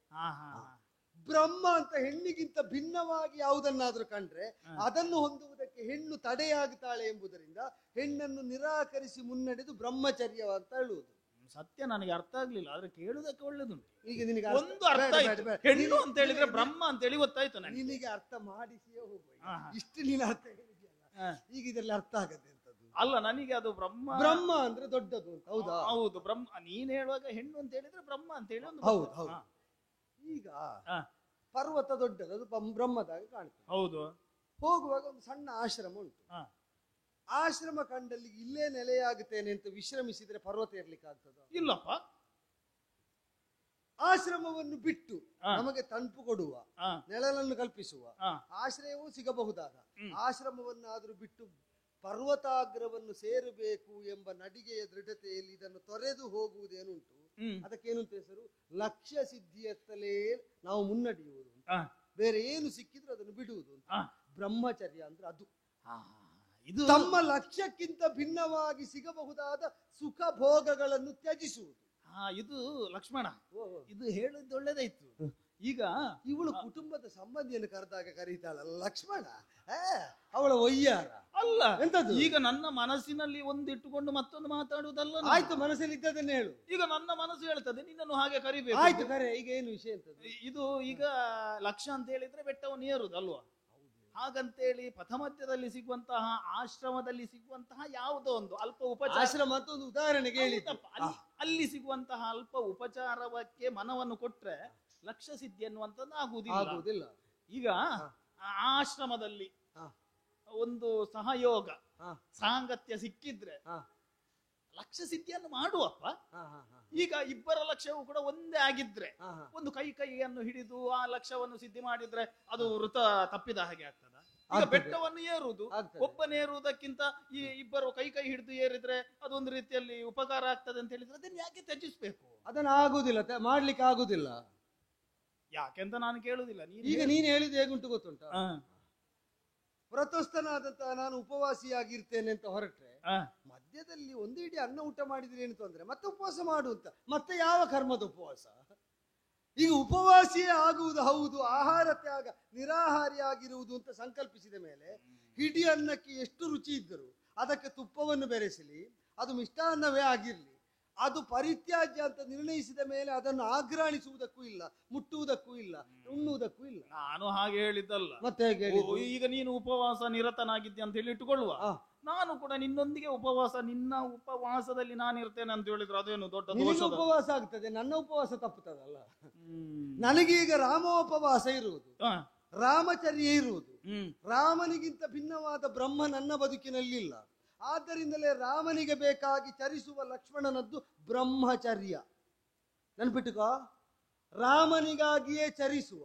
ಬ್ರಹ್ಮ ಅಂತ ಹೆಣ್ಣಿಗಿಂತ ಭಿನ್ನವಾಗಿ ಯಾವುದನ್ನಾದ್ರೂ ಕಂಡ್ರೆ ಅದನ್ನು ಹೊಂದುವುದಕ್ಕೆ ಹೆಣ್ಣು ತಡೆಯಾಗುತ್ತಾಳೆ ಎಂಬುದರಿಂದ ಹೆಣ್ಣನ್ನು ನಿರಾಕರಿಸಿ ಮುನ್ನಡೆದು ಬ್ರಹ್ಮಚರ್ಯ ಅಂತ ಹೇಳುವುದು. ಸತ್ಯ ನನಗೆ ಅರ್ಥ ಆಗ್ಲಿಲ್ಲ, ಆದ್ರೆ ಕೇಳುವುದಕ್ಕೆ ಒಳ್ಳೇದುಂಟು. ಈಗ ನಿನಗೆ ಒಂದು ಅರ್ಥ ಆಯ್ತು, ಹೆಣ್ಣು ಅಂತ ಹೇಳಿದ್ರೆ ಬ್ರಹ್ಮ ಅಂತ ಹೇಳಿ ಗೊತ್ತಾಯ್ತು ನನಗೆ. ನಿನಗೆ ಅರ್ಥ ಮಾಡಿಸಿಯೇ ಹೋಗುವ, ಇಷ್ಟು ನೀನು ಅರ್ಥ ಹೇಳಿದ್ಯಲ್ಲ, ಈಗ ಇದರಲ್ಲಿ ಅರ್ಥ ಆಗದೆ ಅಂತದ್ದು ಅಲ್ಲ ನನಗೆ. ಅದು ಬ್ರಹ್ಮ ಅಂದ್ರೆ ದೊಡ್ಡದು ಅಂತ. ಹೌದಾ? ಹೌದು. ಬ್ರಹ್ಮ ನೀನ್ ಹೇಳುವಾಗ ಹೆಣ್ಣು ಅಂತ ಹೇಳಿದ್ರೆ ಬ್ರಹ್ಮ ಅಂತ ಹೇಳಿ ಒಂದು. ಹೌದು ಹೌದು. ಈಗ ಪರ್ವತ ದೊಡ್ಡದು, ಅದು ಬ್ರಹ್ಮದಾಗ ಕಾಣ್ತದೆ. ಹೌದು. ಹೋಗುವಾಗ ಒಂದು ಸಣ್ಣ ಆಶ್ರಮ ಉಂಟು. ಆಶ್ರಮ ಕಂಡಲ್ಲಿ ಇಲ್ಲೇ ನೆಲೆಯಾಗುತ್ತೇನೆ ಅಂತ ವಿಶ್ರಮಿಸಿದ್ರೆ ಪರ್ವತ ಇರ್ಲಿಕ್ಕೆ ಆಗ್ತದ? ಇಲ್ಲಪ್ಪ. ಆಶ್ರಮವನ್ನು ಬಿಟ್ಟು ನಮಗೆ ತಂಪು ಕೊಡುವ, ನೆಳಲನ್ನು ಕಲ್ಪಿಸುವ ಆಶ್ರಯವೂ ಸಿಗಬಹುದಾದ ಆಶ್ರಮವನ್ನಾದರೂ ಬಿಟ್ಟು ಪರ್ವತಾಗ್ರವನ್ನು ಸೇರಬೇಕು ಎಂಬ ನಡಿಗೆಯ ದೃಢತೆಯಲ್ಲಿ ಇದನ್ನು ತೊರೆದು ಹೋಗುವುದೇನುಂಟು, ಅದಕ್ಕೇನುಂಟು ಹೆಸರು? ಲಕ್ಷ್ಯ ಸಿದ್ಧಿಯತ್ತಲೇ ನಾವು ಮುನ್ನಡೆಯುವುದು. ಬೇರೆ ಏನು ಸಿಕ್ಕಿದ್ರು ಅದನ್ನು ಬಿಡುವುದು ಅಂತ. ಬ್ರಹ್ಮಚರ್ಯ ಅಂದ್ರೆ ಅದು. ಇದು ತಮ್ಮ ಲಕ್ಷ್ಯಕ್ಕಿಂತ ಭಿನ್ನವಾಗಿ ಸಿಗಬಹುದಾದ ಸುಖ ಭೋಗಗಳನ್ನು ತ್ಯಜಿಸುವುದು. ಇದು ಲಕ್ಷ್ಮಣ, ಇದು ಹೇಳಿದ್ದು ಒಳ್ಳೇದಾಯ್ತು. ಈಗ ಇವಳು ಕುಟುಂಬದ ಸಂಬಂಧಿಯನ್ನು ಕರೆದಾಗ ಕರೀತಾಳಲ್ಲ ಲಕ್ಷ್ಮಣ, ಅವಳ ಒಯ್ಯಾರ ಅಲ್ಲ ಎಂತದ್ದು. ಈಗ ನನ್ನ ಮನಸ್ಸಿನಲ್ಲಿ ಒಂದಿಟ್ಟುಕೊಂಡು ಮತ್ತೊಂದು ಮಾತಾಡುವುದಲ್ಲ. ಆಯ್ತು, ಮನಸ್ಸಲ್ಲಿ ಇದ್ದದನ್ನೇ ಹೇಳು. ಈಗ ನನ್ನ ಮನಸ್ಸು ಹೇಳ್ತದೆ ನಿನ್ನನ್ನು ಹಾಗೆ ಕರಿಬೇಕು. ಆಯ್ತು ಕರೆ. ಈಗ ಏನು ವಿಷಯ ಅಂತದ್ದು? ಇದು ಈಗ ಲಕ್ಷ್ಯ ಅಂತ ಹೇಳಿದ್ರೆ ಬೆಟ್ಟವನ್ನು ಏರುದಲ್ವಾ? ಹಾಗಂತೇಳಿ ಪಥಮಧ್ಯದಲ್ಲಿ ಸಿಗುವಂತಹ ಆಶ್ರಮದಲ್ಲಿ ಸಿಗುವಂತಹ ಯಾವುದೋ ಒಂದು ಅಲ್ಪ ಉಪಚಾರ, ಆಶ್ರಮ ಅಂತ ಒಂದು ಉದಾಹರಣೆಗೆ ಹೇಳಿದ್ದಪ್ಪ, ಅಲ್ಲಿ ಸಿಗುವಂತಹ ಅಲ್ಪ ಉಪಚಾರಕ್ಕೆ ಮನವನ್ನು ಕೊಟ್ರೆ ಲಕ್ಷ್ಯ ಸಿದ್ಧಿ ಅನ್ನುವಂಥದ್ದು ಆಗುವುದಿಲ್ಲ. ಈಗ ಆಶ್ರಮದಲ್ಲಿ ಒಂದು ಸಹಯೋಗ ಸಾಂಗತ್ಯ ಸಿಕ್ಕಿದ್ರೆ ಲಕ್ಷ್ಯ ಸಿದ್ಧಿಯನ್ನು ಮಾಡುವಪ್ಪ. ಈಗ ಇಬ್ಬರ ಲಕ್ಷ್ಯವು ಕೂಡ ಒಂದೇ ಆಗಿದ್ರೆ ಒಂದು ಕೈಯನ್ನು ಹಿಡಿದು ಆ ಲಕ್ಷ್ಯವನ್ನು ಸಿದ್ಧಿ ಮಾಡಿದ್ರೆ ಅದು ವೃತ ತಪ್ಪಿದ ಹಾಗೆ ಆಗ್ತದ. ಈಗ ಬೆಟ್ಟವನ್ನು ಏರುವುದು, ಒಬ್ಬನೇರುವುದಕ್ಕಿಂತ ಈ ಇಬ್ಬರು ಕೈ ಹಿಡಿದು ಏರಿದ್ರೆ ಅದೊಂದು ರೀತಿಯಲ್ಲಿ ಉಪಕಾರ ಆಗ್ತದೆ ಅಂತ ಹೇಳಿದ್ರೆ ಅದನ್ನ ಯಾಕೆ ತ್ಯಜಿಸ್ಬೇಕು? ಅದನ್ನ ಆಗುದಿಲ್ಲ, ಮಾಡ್ಲಿಕ್ಕೆ ಆಗುದಿಲ್ಲ. ಯಾಕೆಂತ ನಾನು ಕೇಳುದಿಲ್ಲ. ಈಗ ನೀನು ಹೇಳಿದ್ದು ಹೇಗುಂಟು ಗೊತ್ತುಂಟ? ವ್ರತಸ್ಥನಾದಂತಹ ನಾನು ಉಪವಾಸಿಯಾಗಿರ್ತೇನೆ ಅಂತ ಹೊರಟ್ರೆ ಮಧ್ಯದಲ್ಲಿ ಒಂದು ಇಡೀ ಅನ್ನ ಊಟ ಮಾಡಿದ್ರೆ ಏನು ತೊಂದ್ರೆ, ಮತ್ತೆ ಉಪವಾಸ ಮಾಡುವಂತ, ಮತ್ತೆ ಯಾವ ಕರ್ಮದ ಉಪವಾಸ? ಈಗ ಉಪವಾಸಿಯೇ ಆಗುವುದು ಹೌದು, ಆಹಾರ ತ್ಯಾಗ ನಿರಾಹಾರಿಯಾಗಿರುವುದು ಅಂತ ಸಂಕಲ್ಪಿಸಿದ ಮೇಲೆ ಹಿಡಿ ಅನ್ನಕ್ಕೆ ಎಷ್ಟು ರುಚಿ ಇದ್ದರು ಅದಕ್ಕೆ ತುಪ್ಪವನ್ನು ಬೆರೆಸಲಿ, ಅದು ಮಿಷ್ಟಾನ್ನವೇ ಆಗಿರ್ಲಿ, ಅದು ಪರಿತ್ಯಾಜ್ಯ ಅಂತ ನಿರ್ಣಯಿಸಿದ ಮೇಲೆ ಅದನ್ನು ಆಘ್ರಾಣಿಸುವುದಕ್ಕೂ ಇಲ್ಲ, ಮುಟ್ಟುವುದಕ್ಕೂ ಇಲ್ಲ, ಉಣ್ಣುವುದಕ್ಕೂ ಇಲ್ಲ. ನಾನು ಹಾಗೆ ಹೇಳಿದ್ದಲ್ಲ. ಮತ್ತೆ ಹೇಗೆ ಹೇಳಿದ್ದು? ಈಗ ನೀನು ಉಪವಾಸ ನಿರತನಾಗಿದ್ದೆ ಅಂತ ಹೇಳಿ ಇಟ್ಟುಕೊಳ್ಳುವ, ನಾನು ಕೂಡ ನಿನ್ನೊಂದಿಗೆ ಉಪವಾಸ, ನಿನ್ನ ಉಪವಾಸದಲ್ಲಿ ನಾನು ಇರ್ತೇನೆ ಅಂತ ಹೇಳಿದ್ರು ಅದೇನು ದೊಡ್ಡ ದೋಷ? ಉಪವಾಸ ಆಗ್ತದೆ, ನನ್ನ ಉಪವಾಸ ತಪ್ಪುತ್ತದಲ್ಲ. ನನಗೀಗ ರಾಮೋಪವಾಸ ಇರುವುದು, ರಾಮಚರ್ಯ ಇರುವುದು. ರಾಮನಿಗಿಂತ ಭಿನ್ನವಾದ ಬ್ರಹ್ಮ ನನ್ನ ಬದುಕಿನಲ್ಲಿಲ್ಲ. ಆದ್ದರಿಂದಲೇ ರಾಮನಿಗೆ ಬೇಕಾಗಿ ಚರಿಸುವ ಲಕ್ಷ್ಮಣನದ್ದು ಬ್ರಹ್ಮಚರ್ಯ. ನೆನ್ಪಿಟ್ಟುಕೋ, ರಾಮನಿಗಾಗಿಯೇ ಚರಿಸುವ,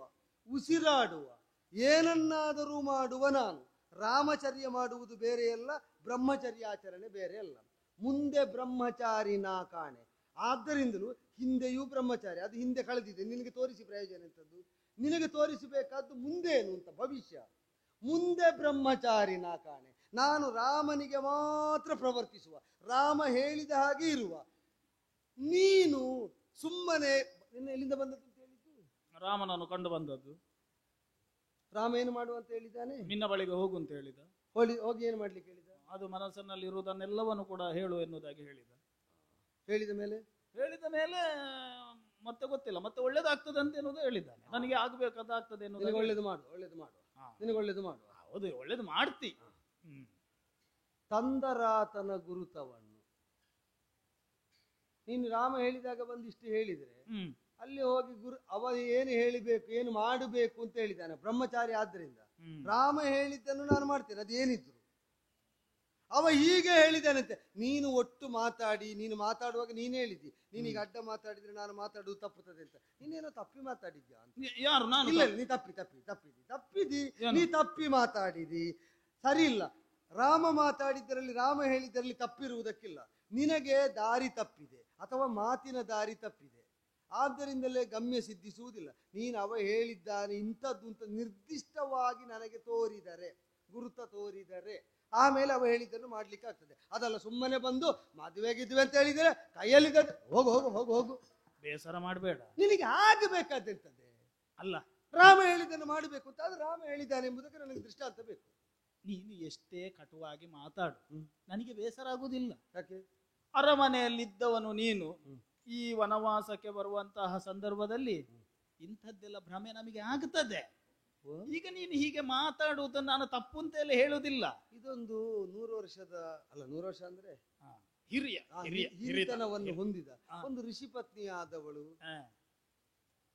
ಉಸಿರಾಡುವ, ಏನನ್ನಾದರೂ ಮಾಡುವ ನಾನು. ರಾಮಚರ್ಯ ಮಾಡುವುದು ಬೇರೆಯಲ್ಲ, ಬ್ರಹ್ಮಚರ್ಯಾಚರಣೆ ಬೇರೆಯಲ್ಲ. ಮುಂದೆ ಬ್ರಹ್ಮಚಾರಿ ನಾ ಕಾಣೆ. ಆದ್ದರಿಂದಲೂ ಹಿಂದೆಯೂ ಬ್ರಹ್ಮಚಾರಿ, ಅದು ಹಿಂದೆ ಕಳೆದಿದೆ. ನಿನಗೆ ತೋರಿಸಿ ಪ್ರಯೋಜನ ಎಂಥದ್ದು? ನಿನಗೆ ತೋರಿಸಬೇಕಾದ್ದು ಮುಂದೇನು ಅಂತ, ಭವಿಷ್ಯ. ಮುಂದೆ ಬ್ರಹ್ಮಚಾರಿ ನಾ ಕಾಣೆ. ನಾನು ರಾಮನಿಗೆ ಮಾತ್ರ ಪ್ರವರ್ತಿಸುವ, ರಾಮ ಹೇಳಿದ ಹಾಗೆ ಇರುವ. ನೀನು ಸುಮ್ಮನೆ ನಿನ್ನ ಎಲ್ಲಿಂದ ಬಂದದ್ದು ಅಂತ ಹೇಳಿದ್ದು? ರಾಮನನ್ನು ಕಂಡು ಬಂದದ್ದು. ರಾಮ ಏನು ಮಾಡುವ ಅಂತ ಹೇಳಿದ್ದಾನೆ? ನಿನ್ನ ಬಳಿಗೆ ಹೋಗು ಅಂತ ಹೇಳಿದ. ಹೋಗಿ ಏನು ಮಾಡ್ಲಿಕ್ಕೆ ಹೇಳಿದ? ಅದು ಮನಸ್ಸಿನಲ್ಲಿ ಇರುವುದನ್ನೆಲ್ಲವನ್ನು ಕೂಡ ಹೇಳು ಎನ್ನುವುದಾಗಿ ಹೇಳಿದ. ಹೇಳಿದ ಮೇಲೆ ಮತ್ತೆ ಗೊತ್ತಿಲ್ಲ, ಮತ್ತೆ ಒಳ್ಳೇದಾಗ್ತದೆ ಅಂತ ಎನ್ನುವುದು ಹೇಳಿದ್ದಾನೆ. ನನಗೆ ಆಗ್ಬೇಕಾಗ್ತದೆ ಎನ್ನುವುದು. ಒಳ್ಳೇದು ಮಾಡು, ನಿನಗೆ ಒಳ್ಳೇದು ಮಾಡು. ಹೌದು, ಒಳ್ಳೇದು ಮಾಡ್ತಿ. ತಂದರಾತನ ಗುರುತವನ್ನು ನೀನು ರಾಮ ಹೇಳಿದಾಗ ಬಂದಿಷ್ಟು ಹೇಳಿದ್ರೆ, ಅಲ್ಲಿ ಹೋಗಿ ಅವ ಏನು ಹೇಳಿಬೇಕು, ಏನು ಮಾಡಬೇಕು ಅಂತ ಹೇಳಿದ್ದಾನೆ. ಬ್ರಹ್ಮಚಾರಿ ಆದ್ರಿಂದ ರಾಮ ಹೇಳಿದ್ದನ್ನು ನಾನು ಮಾಡ್ತೇನೆ, ಅದೇನಿದ್ರು. ಅವ ಹೀಗೆ ಹೇಳಿದ್ದಾನಂತೆ. ನೀನು ಒಟ್ಟು ಮಾತಾಡಿ, ನೀನು ಮಾತಾಡುವಾಗ ನೀನು ಹೇಳಿದ್ದಿ, ನೀನೀಗ ಅಡ್ಡ ಮಾತಾಡಿದ್ರೆ ನಾನು ಮಾತಾಡುವುದು ತಪ್ಪುತ್ತದೆ ಅಂತ. ನೀನೇನೋ ತಪ್ಪಿ ಮಾತಾಡಿದ್ಯಾ ಅಂತ. ಯಾರು? ನಾನು ಇಲ್ಲ, ನೀ ತಪ್ಪಿದಿ, ನೀ ತಪ್ಪಿ ಮಾತಾಡಿದಿ, ಸರಿ ಇಲ್ಲ. ರಾಮ ಮಾತಾಡಿದ್ದರಲ್ಲಿ, ರಾಮ ಹೇಳಿದ್ದರಲ್ಲಿ ತಪ್ಪಿರುವುದಕ್ಕಿಲ್ಲ. ನಿನಗೆ ದಾರಿ ತಪ್ಪಿದೆ ಅಥವಾ ಮಾತಿನ ದಾರಿ ತಪ್ಪಿದೆ. ಆದ್ದರಿಂದಲೇ ಗಮ್ಯ ಸಿದ್ಧಿಸುವುದಿಲ್ಲ. ನೀನು ಅವ ಹೇಳಿದ್ದಾನೆ ಇಂಥದ್ದು ಅಂತ ನಿರ್ದಿಷ್ಟವಾಗಿ ನನಗೆ ತೋರಿದರೆ, ಗುರುತ ತೋರಿದರೆ, ಆಮೇಲೆ ಅವ ಹೇಳಿದ್ದನ್ನು ಮಾಡ್ಲಿಕ್ಕೆ ಆಗ್ತದೆ. ಅದಲ್ಲ ಸುಮ್ಮನೆ ಬಂದು ಮದುವೆಗಿದ್ವಿ ಅಂತ ಹೇಳಿದರೆ ಕೈಯಲ್ಲಿದ್ದ ಹೋಗು ಹೋಗು ಹೋಗು ಹೋಗು, ಬೇಸರ ಮಾಡಬೇಡ. ನಿನಗೆ ಆಗಬೇಕಾದಂಥದ್ದೇ ಅಲ್ಲ, ರಾಮ ಹೇಳಿದ್ದನ್ನು ಮಾಡಬೇಕು ಅಂತ. ಅದು ರಾಮ ಹೇಳಿದ್ದಾನೆ ಎಂಬುದಕ್ಕೆ ನನಗೆ ದೃಷ್ಟಾಂತ ಬೇಕು. ನೀನು ಎಷ್ಟೇ ಕಟುವಾಗಿ ಮಾತಾಡು, ನನಗೆ ಬೇಸರ ಆಗುವುದಿಲ್ಲ. ಯಾಕೆ? ಅರಮನೆಯಲ್ಲಿದ್ದವನು ನೀನು. ಈ ವನವಾಸಕ್ಕೆ ಬರುವಂತಹ ಸಂದರ್ಭದಲ್ಲಿ ಇಂಥದ್ದೆಲ್ಲ ಭ್ರಮೆ ನಮಗೆ ಆಗ್ತದೆ. ಈಗ ನೀನು ಹೀಗೆ ಮಾತಾಡುವುದನ್ನು ನಾನು ತಪ್ಪು ಅಂತೆಲ್ಲ ಹೇಳುವುದಿಲ್ಲ. ಇದೊಂದು 100 ವರ್ಷದ ಅಲ್ಲ, 100 ವರ್ಷ ಅಂದ್ರೆ ಹಿರಿತನವನ್ನು ಹೊಂದಿದ ಒಂದು ಋಷಿ ಪತ್ನಿಯಾದವಳು,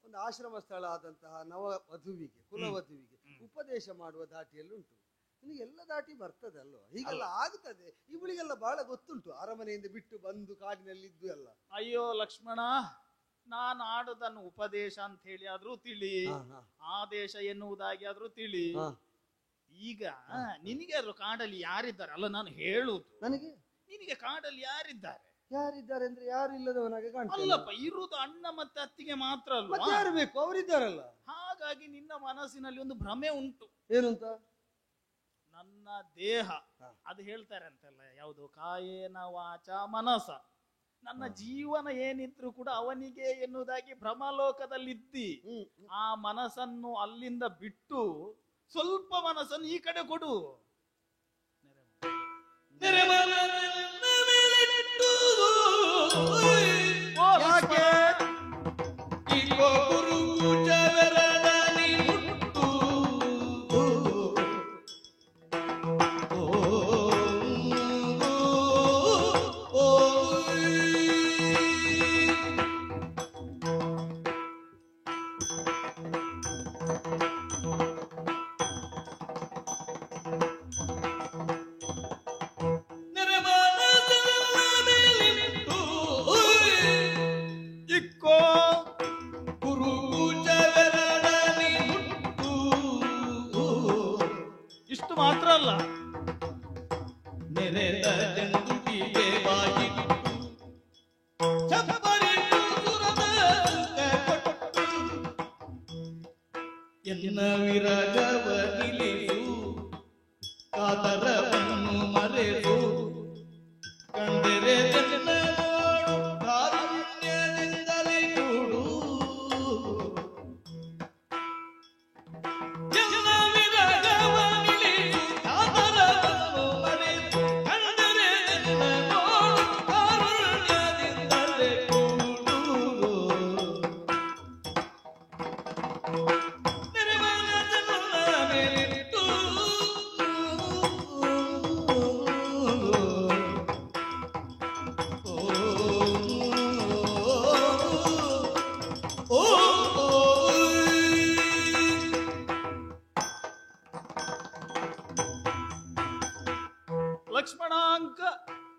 ಒಂದು ಆಶ್ರಮ ಸ್ಥಳ ಆದಂತಹ ನವವಧುವಿಗೆ, ಕುಲವಧುವಿಗೆ ಉಪದೇಶ ಮಾಡುವ ದಾಟಿಯಲ್ಲುಂಟು. ನಿನಗೆಲ್ಲ ದಾಟಿ ಬರ್ತದೆ ಅಲ್ವಾ? ಹೀಗೆಲ್ಲ ಆಗ್ತದೆ. ಇವಳಿಗೆಲ್ಲ ಬಹಳ ಗೊತ್ತುಂಟು, ಅರಮನೆಯಿಂದ ಬಿಟ್ಟು ಬಂದು ಕಾಡಿನಲ್ಲಿದ್ದು ಎಲ್ಲ. ಅಯ್ಯೋ ಲಕ್ಷ್ಮಣ, ನಾನು ಆಡುದನ್ನು ಉಪದೇಶ ಅಂತ ಹೇಳಿ ಆದ್ರೂ ತಿಳಿ, ಆದೇಶ ಎನ್ನುವುದಾಗಿ ಆದ್ರೂ ತಿಳಿ. ಈಗ ನಿನಗೆ ಕಾಡಲ್ಲಿ ಯಾರಿದ್ದಾರೆ ಅಲ್ಲ, ನಾನು ಹೇಳುವುದು ನನಗೆ, ನಿನಗೆ ಕಾಡಲ್ಲಿ ಯಾರಿದ್ದಾರೆ ಅಂದ್ರೆ ಯಾರು ಇಲ್ಲದವನಾಗೆ ಕಾಣ್ತದೆ. ಅಲ್ಲಪ್ಪ, ಇರುವುದು ಅಣ್ಣ ಮತ್ತೆ ಅತ್ತಿಗೆ ಮಾತ್ರ ಅಲ್ವಾ? ಯಾರು ಬೇಕು? ಅವರಿದ್ದಾರಲ್ಲ. ಹಾಗಾಗಿ ನಿನ್ನ ಮನಸ್ಸಿನಲ್ಲಿ ಒಂದು ಭ್ರಮೆ ಉಂಟು. ಏನು ಅಂತ? ನನ್ನ ದೇಹ ಅದು ಹೇಳ್ತಾರೆ ಅಂತಲ್ಲ, ಯಾವುದು ಕಾಯೇನ ವಾಚ ಮನಸ, ನನ್ನ ಜೀವನ ಏನಿದ್ರು ಕೂಡ ಅವನಿಗೆ ಎನ್ನುವುದಾಗಿ ಭ್ರಮಲೋಕದಲ್ಲಿದ್ದಿ. ಆ ಮನಸ್ಸನ್ನು ಅಲ್ಲಿಂದ ಬಿಟ್ಟು ಸ್ವಲ್ಪ ಮನಸ್ಸನ್ನು ಈ ಕಡೆ ಕೊಡು. ಯಾಕೆ?